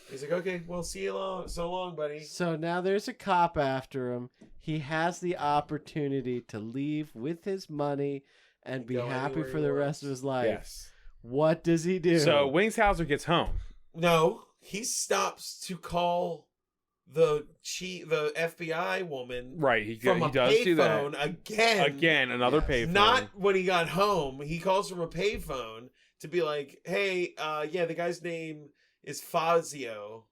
He's like, "Okay, well, see you so long, buddy." So now there's a cop after him. He has the opportunity to leave with his money and be go happy anywhere for he the wants. rest of his life. Yes. What does he do? So Wingshauser gets home. No, he stops to call the FBI woman. Right. He From a does do that payphone again. again. Another payphone. Not when he got home. He calls from a payphone to be like, "Hey, the guy's name is Fazio."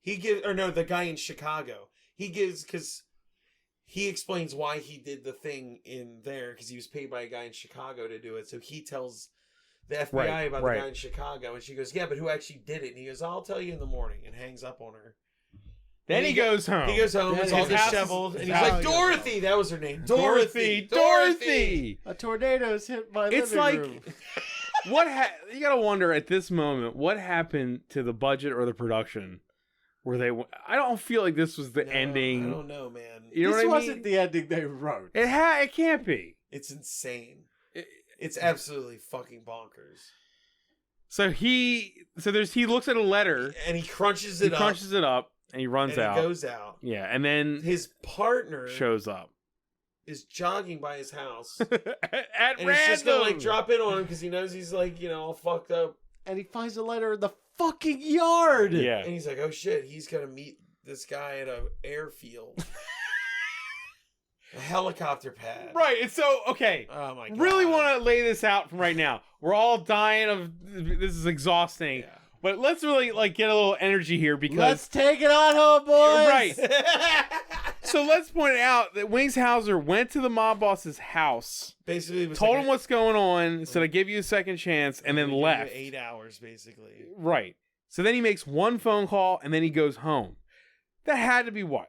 The guy in Chicago. Because he explains why he did the thing in there, because he was paid by a guy in Chicago to do it. So he tells the FBI about the guy in Chicago, and she goes, "Yeah, but who actually did it?" And he goes, "I'll tell you in the morning," and hangs up on her. Then he goes home. He goes home. Then It's all his house disheveled, is- and his he's house like, goes "Dorothy," that was her name. Dorothy. A tornado's hit my It's living like room. you gotta wonder at this moment what happened to the budget or the production where I don't feel like this was the ending. I don't know, man. You know This what I wasn't mean? the ending they wrote. It can't be. It's insane. It's absolutely fucking bonkers. So he looks at a letter, And he crunches he it up. crunches it up, and he runs and out. he goes out. Yeah, and then His partner shows up is jogging by his house. at And random. he's just gonna like drop in on him because he knows he's like, all fucked up. And he finds a letter in the fucking yard. Yeah, And he's like, "Oh shit, he's gonna meet this guy at an airfield." A helicopter pad. right. And so okay, Oh my god. really want to lay this out from right now. We're all dying of this is exhausting. Yeah. But let's really like get a little energy here because Let's take it on home, boys. right. So let's point out that Wingshauser went to the mob boss's house, Basically, it was told like him what's going on, said I give you a second chance, and then give you left. 8 hours, basically. Right. So then he makes one phone call and then he goes home. That had to be what?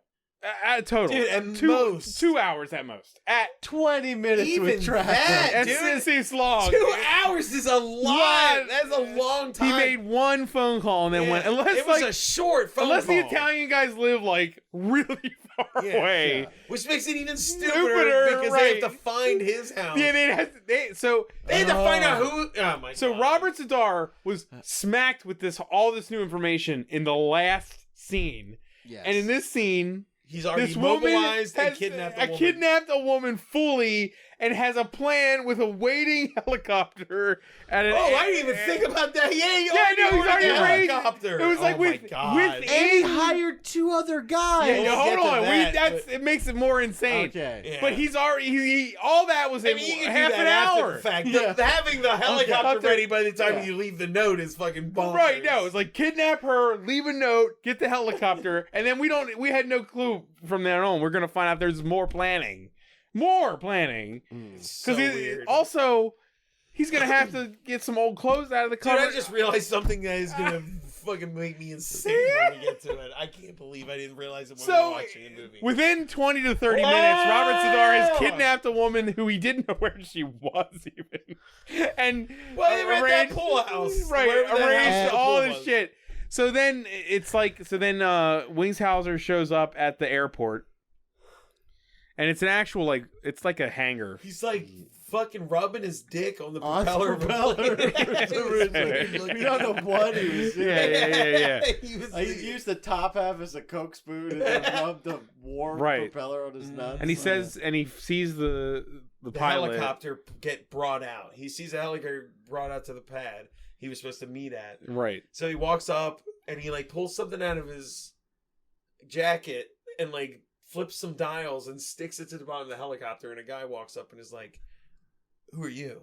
At a total. Dude, at most. 2 hours at most. At 20 minutes Even with traffic. that, That's dude. it's long. 2 hours is a lot. Yeah. That's a long time. He made one phone call and then went. Unless it was like, a short phone unless call. the Italian guys live like really far away. Yeah. Which makes it even stupider, Stupider, because they right. have to find his house. Yeah, they had to find out who. Oh my So god. Robert Zadar was smacked with all this new information in the last scene, Yes. and in this scene, He's already this woman mobilized and has kidnapped a woman. a woman fully and has a plan with a waiting helicopter at an. Oh, I didn't even think about that. Yeah, Yeah, no, he's already ordered a arranged. helicopter. It was like oh my with God. with And he hired 2 other guys. Yeah, We'll hold get to on. that, It makes it more insane. Okay. Yeah. But he's already he all that was I in mean, you can half do an that after hour. the fact. Yeah. Having the helicopter Okay. ready by the time Yeah. you leave the note is fucking bonkers. Right, no, it's like kidnap her, leave a note, get the helicopter, and then we had no clue from there on. We're gonna find out there's more planning. More planning. It's so Because weird. also he's gonna have to get some old clothes out of the Dude, cupboard. I just realized something that is gonna fucking make me insane when we get to it. I can't believe I didn't realize it when we were So watching the movie. within 20 to 30 Whoa! minutes, Robert Zadar has kidnapped a woman who he didn't know where she was even, and Well, they were at that pool house. right? Wherever that Arranged house the all pool this was. shit. So then Wingshauser shows up at the airport, and it's an actual it's like a hangar. He's like fucking rubbing his dick on the On the propeller. of a propeller. plane. We don't know what he was doing. Yeah. He was I used the top half as a Coke spoon and then rubbed the warm Right. propeller on his nuts. And he says, and he sees the the pilot. helicopter get brought out. He sees a helicopter brought out to the pad he was supposed to meet at. Right. So he walks up and he like pulls something out of his jacket and like flips some dials and sticks it to the bottom of the helicopter. And a guy walks up and is like, "Who are you?"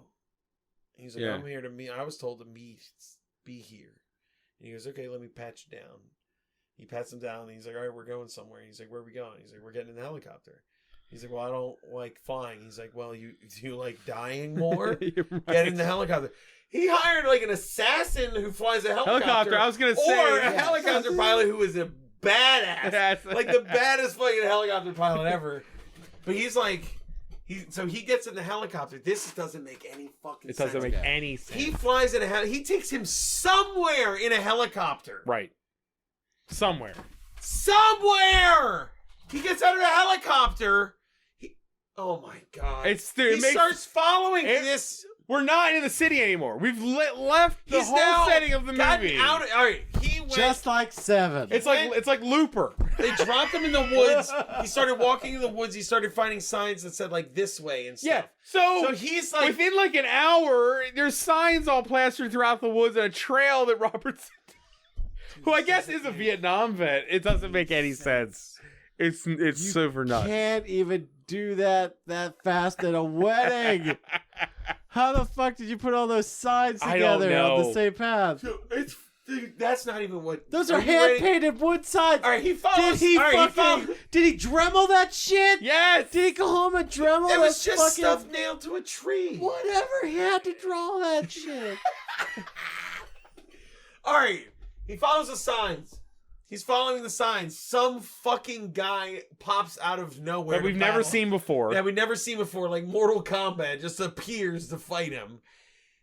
And he's like, Yeah. "I'm here to meet. I was told to be here." And he goes, "Okay, let me pat you down." He pats him down and he's like, "All right, we're going somewhere." He's like, "Where are we going?" He's like, "We're getting in the helicopter." He's like, "Well, I don't like flying." He's like, "Well, do you like dying more? Get in the helicopter." He hired like an assassin who flies a helicopter. I was gonna say, or a helicopter pilot who is a badass, Yes. like the baddest fucking helicopter pilot ever. But he's like So he gets in the helicopter. This doesn't make any fucking sense. It doesn't make any sense. He flies in a he takes him somewhere in a helicopter. Right. Somewhere. He gets out of the helicopter. Oh my god. He starts following this. We're not in the city anymore. We've left the whole now setting of the movie. All right, he went. Just like 7. It's like Looper. They dropped him in the woods. He started walking in the woods. He started finding signs that said like this way and stuff. Yeah. So he's like within like an hour, there's signs all plastered throughout the woods and a trail that Robertson, who I guess is a Vietnam vet. It doesn't make any sense. It's super nuts. Can't even do that fast at a wedding. How the fuck did you put all those signs I don't together on the know. same path? Dude, that's not even what. Those are hand-painted wood signs. All right, he follows. Did he Dremel that shit? Yes. Did he go home and Dremel It was that just fucking... stuff nailed to a tree. Whatever, he had to draw that shit. All right, he follows the signs. He's following the signs. Some fucking guy pops out of nowhere That we've never seen before. That we've never seen before, like Mortal Kombat, just appears to fight him.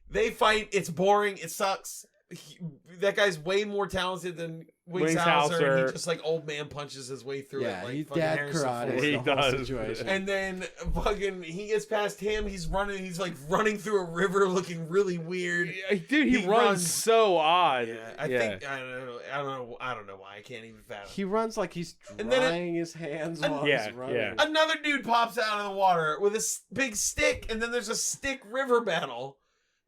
They fight. It's boring. It sucks. That guy's way more talented than Wings Hauser. And he just like old man punches his way through it. Like he's fucking dad Harrison karate. Ford. He The whole does. situation. And then fucking he gets past him. He's running. He's like running through a river, looking really weird. Dude, he runs so odd. Yeah, I think I don't know why. I can't even fathom. He runs like he's And then drying his hands while he's running. yeah. Another dude pops out of the water with a big stick, and then there's a stick river battle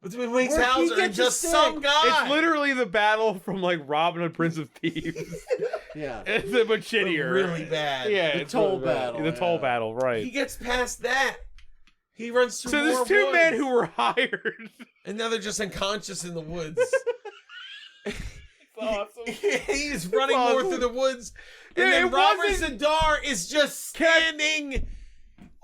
between Wings Where'd he Hauser get and the just stick? some guy. It's literally the battle from like Robin Hood, Prince of Thieves. Yeah. It's a bit shittier. really bad. Yeah, The it's toll really bad. battle, The toll yeah. battle, right. He gets past that. He runs through So there's more two woods, men who were hired. and now they're just unconscious in the woods. Awesome. He's running awesome. more through the woods, and Dude, then it Robert wasn't- Zadar is just standing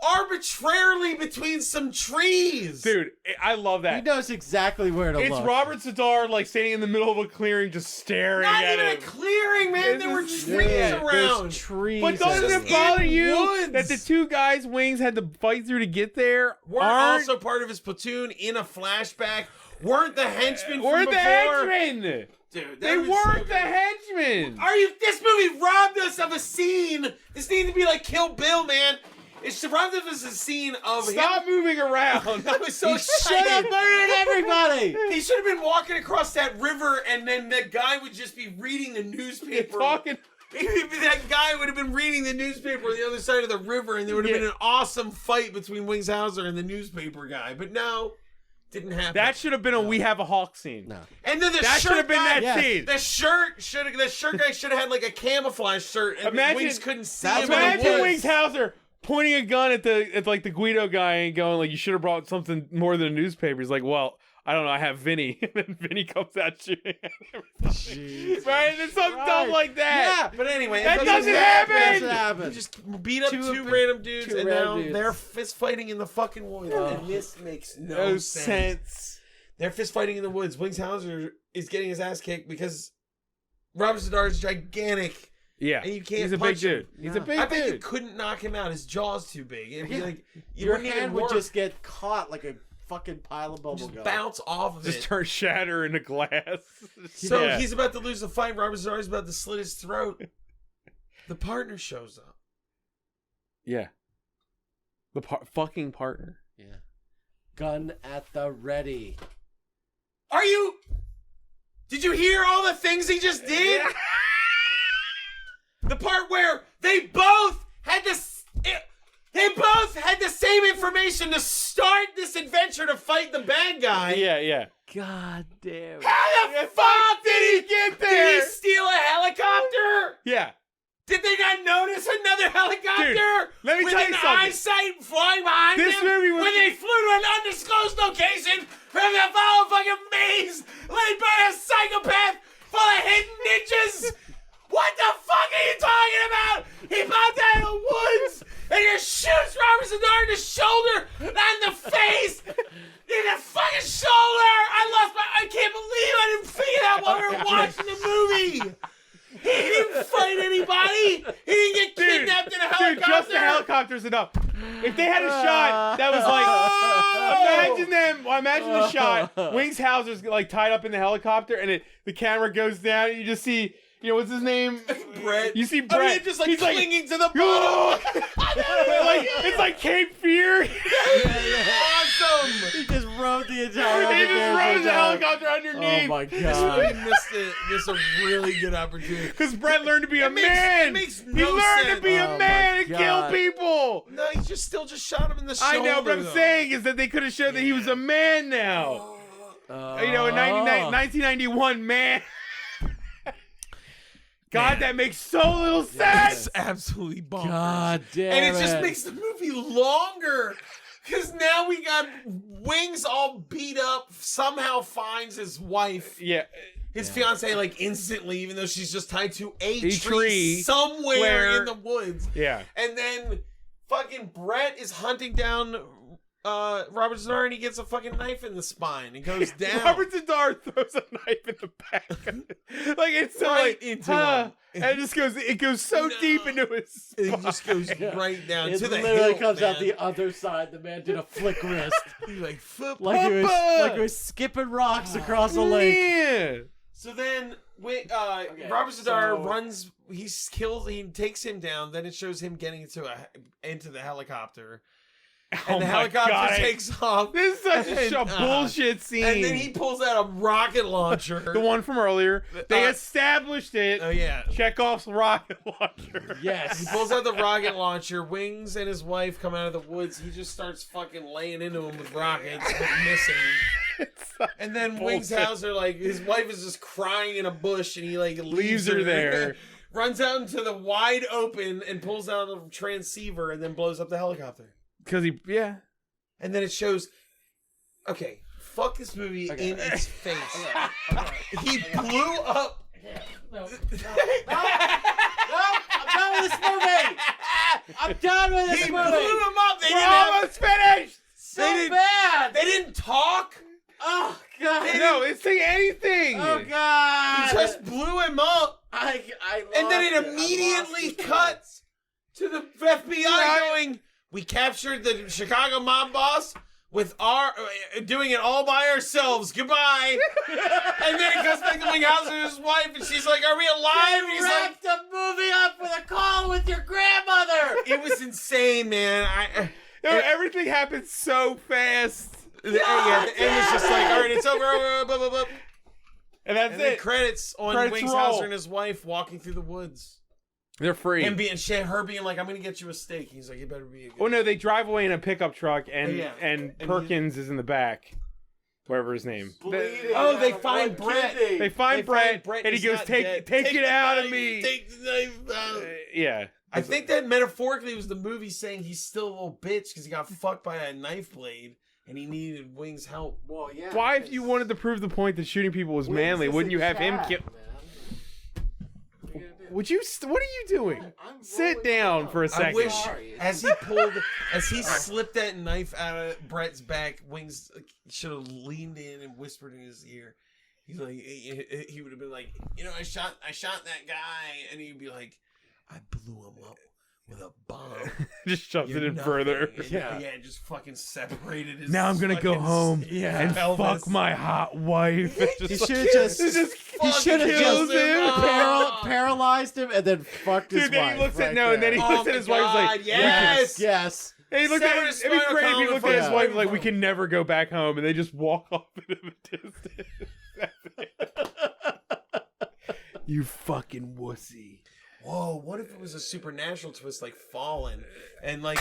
arbitrarily between some trees. Dude, I love He that. knows exactly where to It's look. Robert Zadar like standing in the middle of a clearing just staring Not at even him. a clearing, man. It's There were just- trees Yeah, around. There's trees. But doesn't just it bother in you woods. that the two guys' wings had to fight through to get there? Weren't aren't also part of his platoon in a flashback. Weren't the henchmen from weren't the before? henchmen? Dude, They was weren't so the good. henchmen. This movie robbed us of a scene. This needs to be like Kill Bill, man. It robbed us of a scene of Stop him. moving around. I was so Should have excited. murdered everybody. He should have been walking across that river, and then that guy would just be reading the newspaper. Talking. That guy would have been reading the newspaper on the other side of the river, and there would have Yeah. been an awesome fight between Wings Hauser and the newspaper guy. But no, didn't happen. That should have been a "We Have a Hawk" scene. No. And then the That should shirt have been guy, that Yes. scene. The shirt guy should have had like a camouflage shirt, and Imagine- Wings couldn't see That's him. in the Imagine woods. Wings Hauser pointing a gun at like the Guido guy and going like, "You should have brought something more than a newspaper." He's like, "Well, I don't know. I have Vinny," and then Vinny comes out shooting at everybody. Right? It's something dumb Right. like that. But anyway, That it doesn't happen! Doesn't happen. You just beat up two Two- random dudes, two and random now dudes. they're fist fighting in the fucking woods. And this makes no sense. They're fist fighting in the woods. Wings Hauser is getting his ass kicked because Robert Zadar is gigantic. Yeah, And you can't he's a big punch him. dude. He's a No. big I bet you dude. couldn't knock him out. His jaw's too big. It'd be Yeah. like Your wouldn't even hand would work. just get caught like a fucking pile of bubble just gum. bounce off of Just it. turn shatter into glass. So Yeah. he's about to lose the fight. Robert Zadar is about to slit his throat. The partner shows up. Yeah. The fucking partner. Yeah. Gun at the ready. Are you? Did you hear all the things he just did? The part where they both had the same information to start this adventure to fight the bad guy. Yeah. God damn. How the fuck did he get Did there? he steal a helicopter? Yeah. Did they not notice another helicopter? Dude, let me with tell you an something. eyesight flying behind This them movie was- when they flew to an undisclosed location from the follow fucking maze led by a psychopath full of hidden ninjas. What the fuck are you talking about? He popped out of the woods and just shoots Robert Zadar in the shoulder, not in the face. In the fucking shoulder! I can't believe I didn't figure that while we were watching the movie! He didn't fight anybody! He didn't get kidnapped in a helicopter! Dude, just the helicopter's enough. If they had a shot that was like, imagine the shot. Wings Hauser's like tied up in the helicopter, and the camera goes down, and you just see, what's his name? Brett. You see Brett just like he's clinging to the bottom. it's like Cape Fear. Awesome. He just rode the entire. He just rode the helicopter underneath. Oh my We god! missed a really good opportunity. Because Brett learned to be a man. It makes he no learned to sense. be Oh a my man and kill God. people. No, he still shot him in the shoulder. I know, but I'm though. saying is that they could have showed that he was a man now. In 1991, man. God, that makes so little sense. That's absolutely bonkers. God damn And it! it just makes the movie longer. Because now we got Wings all beat up, somehow finds his wife, Yeah. his fiance, like instantly, even though she's just tied to a A tree somewhere where- in the woods. Yeah. And then fucking Brett is hunting down Robert Zadar, and he gets a fucking knife in the spine and goes down. Robert Zadar throws a knife in the back. Like it's so Right like into huh, him. and it goes so deep into his spine. It just goes right down It to the literally hilt, comes out man. the other side. The man did a flick wrist, He's like, flip. like he was Papa! skipping rocks across a lake. Yeah. So then, Robert Zadar so- runs. He takes him down. Then it shows him getting into the helicopter, and Oh the my helicopter God. takes off. This is such And, a bullshit scene. And then he pulls out a rocket launcher. the one from earlier. They Uh, established it. Oh yeah. Chekhov's rocket launcher. Yes. He pulls out the rocket launcher. Wings and his wife come out of the woods. He just starts fucking laying into him with rockets, but missing. It's such And then bullshit. Wings Hauser, like, his wife is just crying in a bush, and he like leaves her there. runs out into the wide open and pulls out a transceiver, and then blows up the helicopter. Because yeah. And then it shows, okay, fuck this movie Okay. in its face. He blew up. No, I'm done with this movie. I'm done with this He movie. blew him up. They We're didn't have- almost finished. So They didn't- bad. They didn't talk. Oh god. No, it's say anything. Oh god. He just blew him up. I And then it lost immediately I lost cuts to the FBI Right. going, we captured the Chicago mob boss with our doing it all by ourselves. Goodbye. And then it comes back to Wing Hauser and his wife, and she's like, are we alive? And You he's like, wrapped the movie up with a call with your grandmother. it was insane, man. No, everything happened so fast. The end is just like, all right, it's over. Blah, blah, blah. And that's And then it. credits on Credits Wings roll. Hauser and his wife walking through the woods. They're free. Her being like, I'm gonna get you a steak. He's like, you better be a good Oh no, they drive away in a pickup truck, and Yeah. and Perkins is in the back, whatever his name. Bleeding Oh, they out of find one Brett. kidney. They find Brett, and he he's goes, not "Take dead. it out of the me." knife, Take the knife out. Yeah, I think that metaphorically was the movie saying he's still a little bitch because he got fucked by a knife blade and he needed Wings' help. Well, yeah. Why, if you wanted to prove the point that shooting people was manly, wouldn't you have him kill? Would you? What are you doing? Sit down for a I second. wish as he slipped that knife out of Brett's back, Wings should have leaned in and whispered in his ear. He's like, he would have been like, I shot that guy, and he'd be like, I blew him up with a bomb. Just shoves it You're in nothing. further. And, Yeah. just fucking separated his. Now I'm gonna go fucking home and pelvis. fuck my hot wife. He Just should have just. He should have kills just him. paralyzed him and then fucked his Dude, then wife. he looks at right and then he there. Oh looks at my his wife. He's like, God, yes. Yes. And he looked at Severed his, his it'd be spinal great if he column looked at his from wife the- like, we can never go back home, and they just walk off into the distance. You fucking wussy. Whoa, what if it was a supernatural twist like Fallen? And like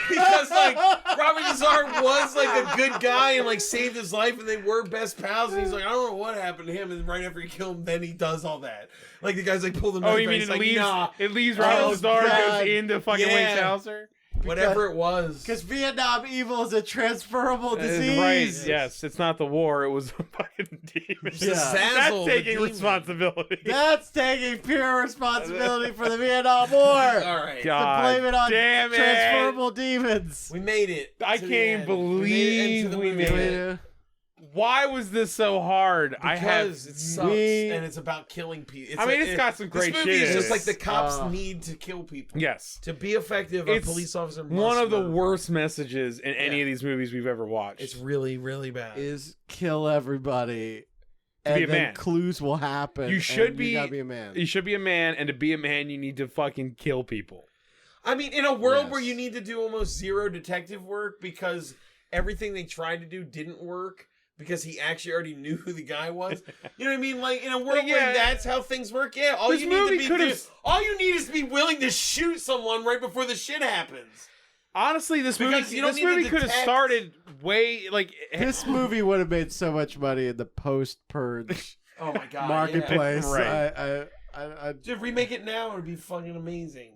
because like Robert Lazar was like a good guy and like saved his life and they were best pals and he's like, I don't know what happened to him, and right after he killed him, then he does all that. Like the guy's like pull the knife Oh, you out, mean he's it like, leaves? nah, It leaves Robert Lazar God. goes into fucking Yeah. Wings Hauser. whatever it was. Because Vietnam evil is a transferable disease. Right? Yes, it's not the war. It was a fucking demon. The Yeah. Zazzle, That's the taking demon. responsibility. That's taking pure responsibility for the Vietnam War. All right. To God blame it on damn it. transferable demons. We made it. I to the can't end. believe into the we movie. made it. Why was this so hard? Because it sucks, and it's about killing people. It's got some great this movie shit. is just like the cops need to kill people. Yes. To be effective, a police officer must one of the murder. worst messages in any of these movies we've ever watched. It's really, really bad. Is kill everybody. To be And a then man. clues will happen. You should and be. You gotta be a man. You should be a man, and to be a man, you need to fucking kill people. I mean, in a world Yes. where you need to do almost zero detective work because everything they tried to do didn't work because he actually already knew who the guy was. You know what I mean? Like in a world where that's how things work. Yeah, all This you need to movie be could've- all you need is to be willing to shoot someone right before the shit happens. Honestly, this Because movie you don't need to could have detect- started way like This movie would have made so much money in the post-purge Oh my god! marketplace. Right. I To remake it now would be fucking amazing.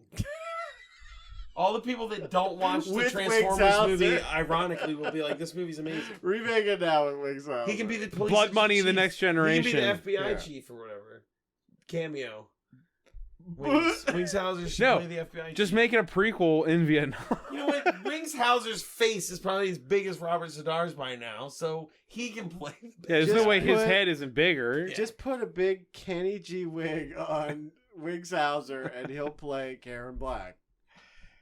All the people that don't watch the With Transformers Wings movie, Hauser. ironically, will be like, "This movie's amazing." remake it now with Wings Hauser. He can be the police Blood Money, the chief. next He generation. can be the FBI Yeah. chief or whatever. Cameo. Wings Hauser should No, play the FBI just chief. make it a prequel in Vietnam. You know what? Wings Hauser's face is probably as big as Robert Zadar's by now, so he can play. Yeah, there's Just no way his put- head isn't bigger. Just put a big Kenny G wig on Wings Hauser and he'll play Karen Black.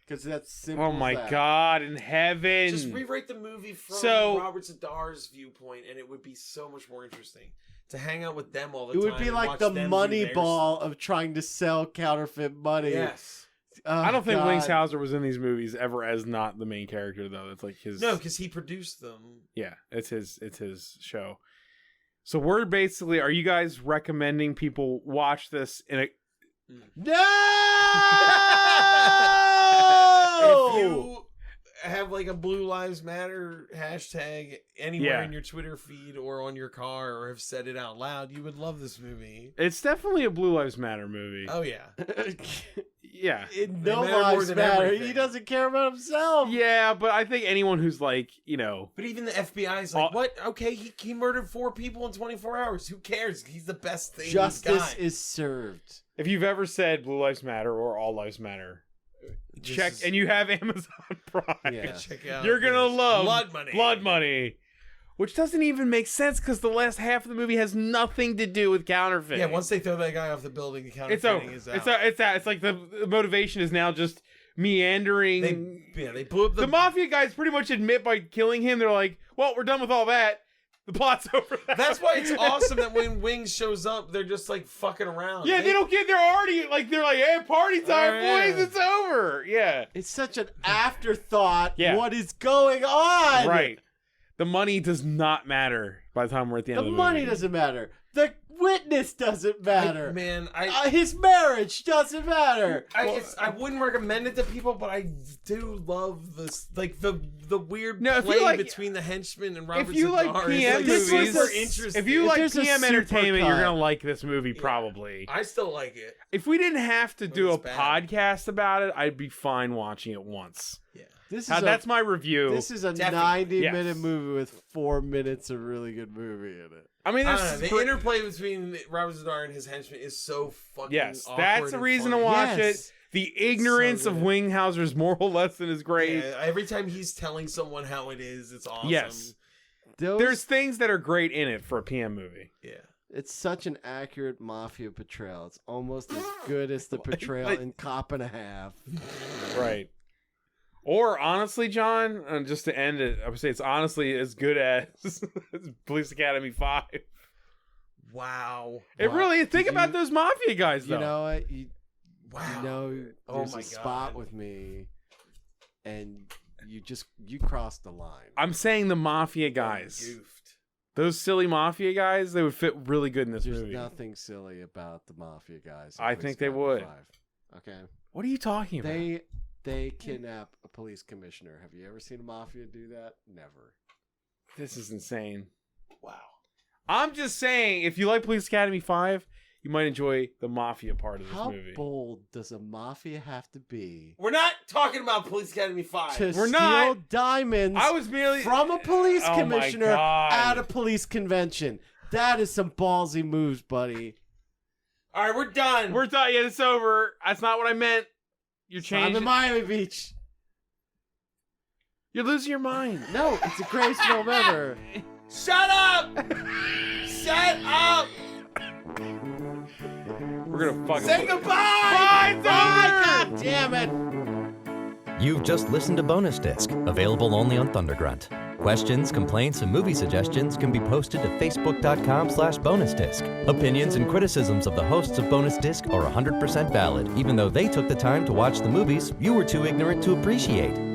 Because that's simple. Oh as my that. God in heaven! Just rewrite the movie from So- Robert Zadar's viewpoint, and it would be so much more interesting to hang out with them all the It time. would be and like watch the them do money their ball stuff. of trying to sell counterfeit money. Yes. Oh, I don't think God. Wings Hauser was in these movies ever as not the main character though. It's like his No, because he produced them. yeah, it's his show. So we're basically, are you guys recommending people watch this in a? No! If you have like a Blue Lives Matter hashtag anywhere Yeah. in your Twitter feed or on your car or have said it out loud, you would love this movie. It's definitely a Blue Lives Matter movie. Oh yeah. Yeah, No matter more lives than matter. everything. He doesn't care about himself. yeah, but I think anyone who's like, you know, But even the FBI is like, what? Okay, he murdered 4 people in 24 hours. Who cares? He's the best thing. Justice guy. is served. if you've ever said Blue Lives Matter or All Lives Matter, check, is- and you have Amazon Prime. Yeah. Check out. You're gonna this. love Blood Money. Blood Money, which doesn't even make sense because the last half of the movie has nothing to do with counterfeiting. Yeah, once they throw that guy off the building, the it's counterfeiting over. is out. It's out. It's like the motivation is now just meandering. They blew up The mafia guys pretty much admit by killing him, they're like, "Well, we're done with all that. The plot's over." That's why it's awesome that when Wings shows up, they're just like fucking around. Yeah, they don't get. They're already like they're like, "Hey, party time, Yeah. boys! It's over." Yeah, It's such an afterthought. Yeah. What is going on? right. The money does not matter by the time we're at the end The of the money movie. doesn't matter. The witness doesn't matter. Man, His marriage doesn't matter. I wouldn't recommend it to people, but I do love this, like the weird No, if you play like- between the henchman and Robert If you like Zadar. PM It's This movies, was super a- interesting. if you If like there's a PM super entertainment, you're cut- gonna like this movie probably. I still like it. If we didn't have to do a it's bad. podcast about it, I'd be fine watching it once. Yeah. This is Now, that's my review. This is a Definitely. 90-minute Yes. movie with 4 minutes of really good movie in it. I mean, I there's don't know, the great- interplay between Robert Zadar and his henchman is so fucking yes, awkward that's a and reason to funny. watch Yes. it. The ignorance of good. Winghauser's moral lesson is great. Yeah, every time he's telling someone how it is, it's awesome. Yes. Those, There's things that are great in it for a PM movie. Yeah. it's such an accurate mafia portrayal. It's almost as good as the portrayal in Cop and a Half. Right. Or honestly, John, just to end it, I would say it's honestly as good as Police Academy 5. Wow. It Wow. really is. Think Did about you- those mafia guys, though. You know what? You Wow. know, Oh there's my a spot God. with me, and you crossed the line. I'm saying the mafia guys. Goofed. Those silly mafia guys, they would fit really good in this There's movie. nothing silly about the mafia guys. in I Police think they Academy would. 5. Okay. What are you talking about? They kidnap a police commissioner. Have you ever seen a mafia do that? Never. This is insane. Wow. I'm just saying, if you like Police Academy 5, you might enjoy the mafia part of this How movie. bold does a mafia have to be We're not talking about Police Academy 5. to We're steal not. diamonds I was merely from a police Oh my commissioner God. at a police convention? That is some ballsy moves, buddy. All right, we're done. We're done. Yeah, it's over. That's not what I meant. You're I'm changing. in Miami Beach. You're losing your mind. No, it's the greatest film ever. Shut up! Shut up! We're gonna fucking Say goodbye! Bye, Thunder! God damn it! You've just listened to Bonus Disc, available only on Thundergrunt. Questions, complaints, and movie suggestions can be posted to facebook.com/bonusdisc. Opinions and criticisms of the hosts of Bonus Disc are 100% valid, even though they took the time to watch the movies you were too ignorant to appreciate.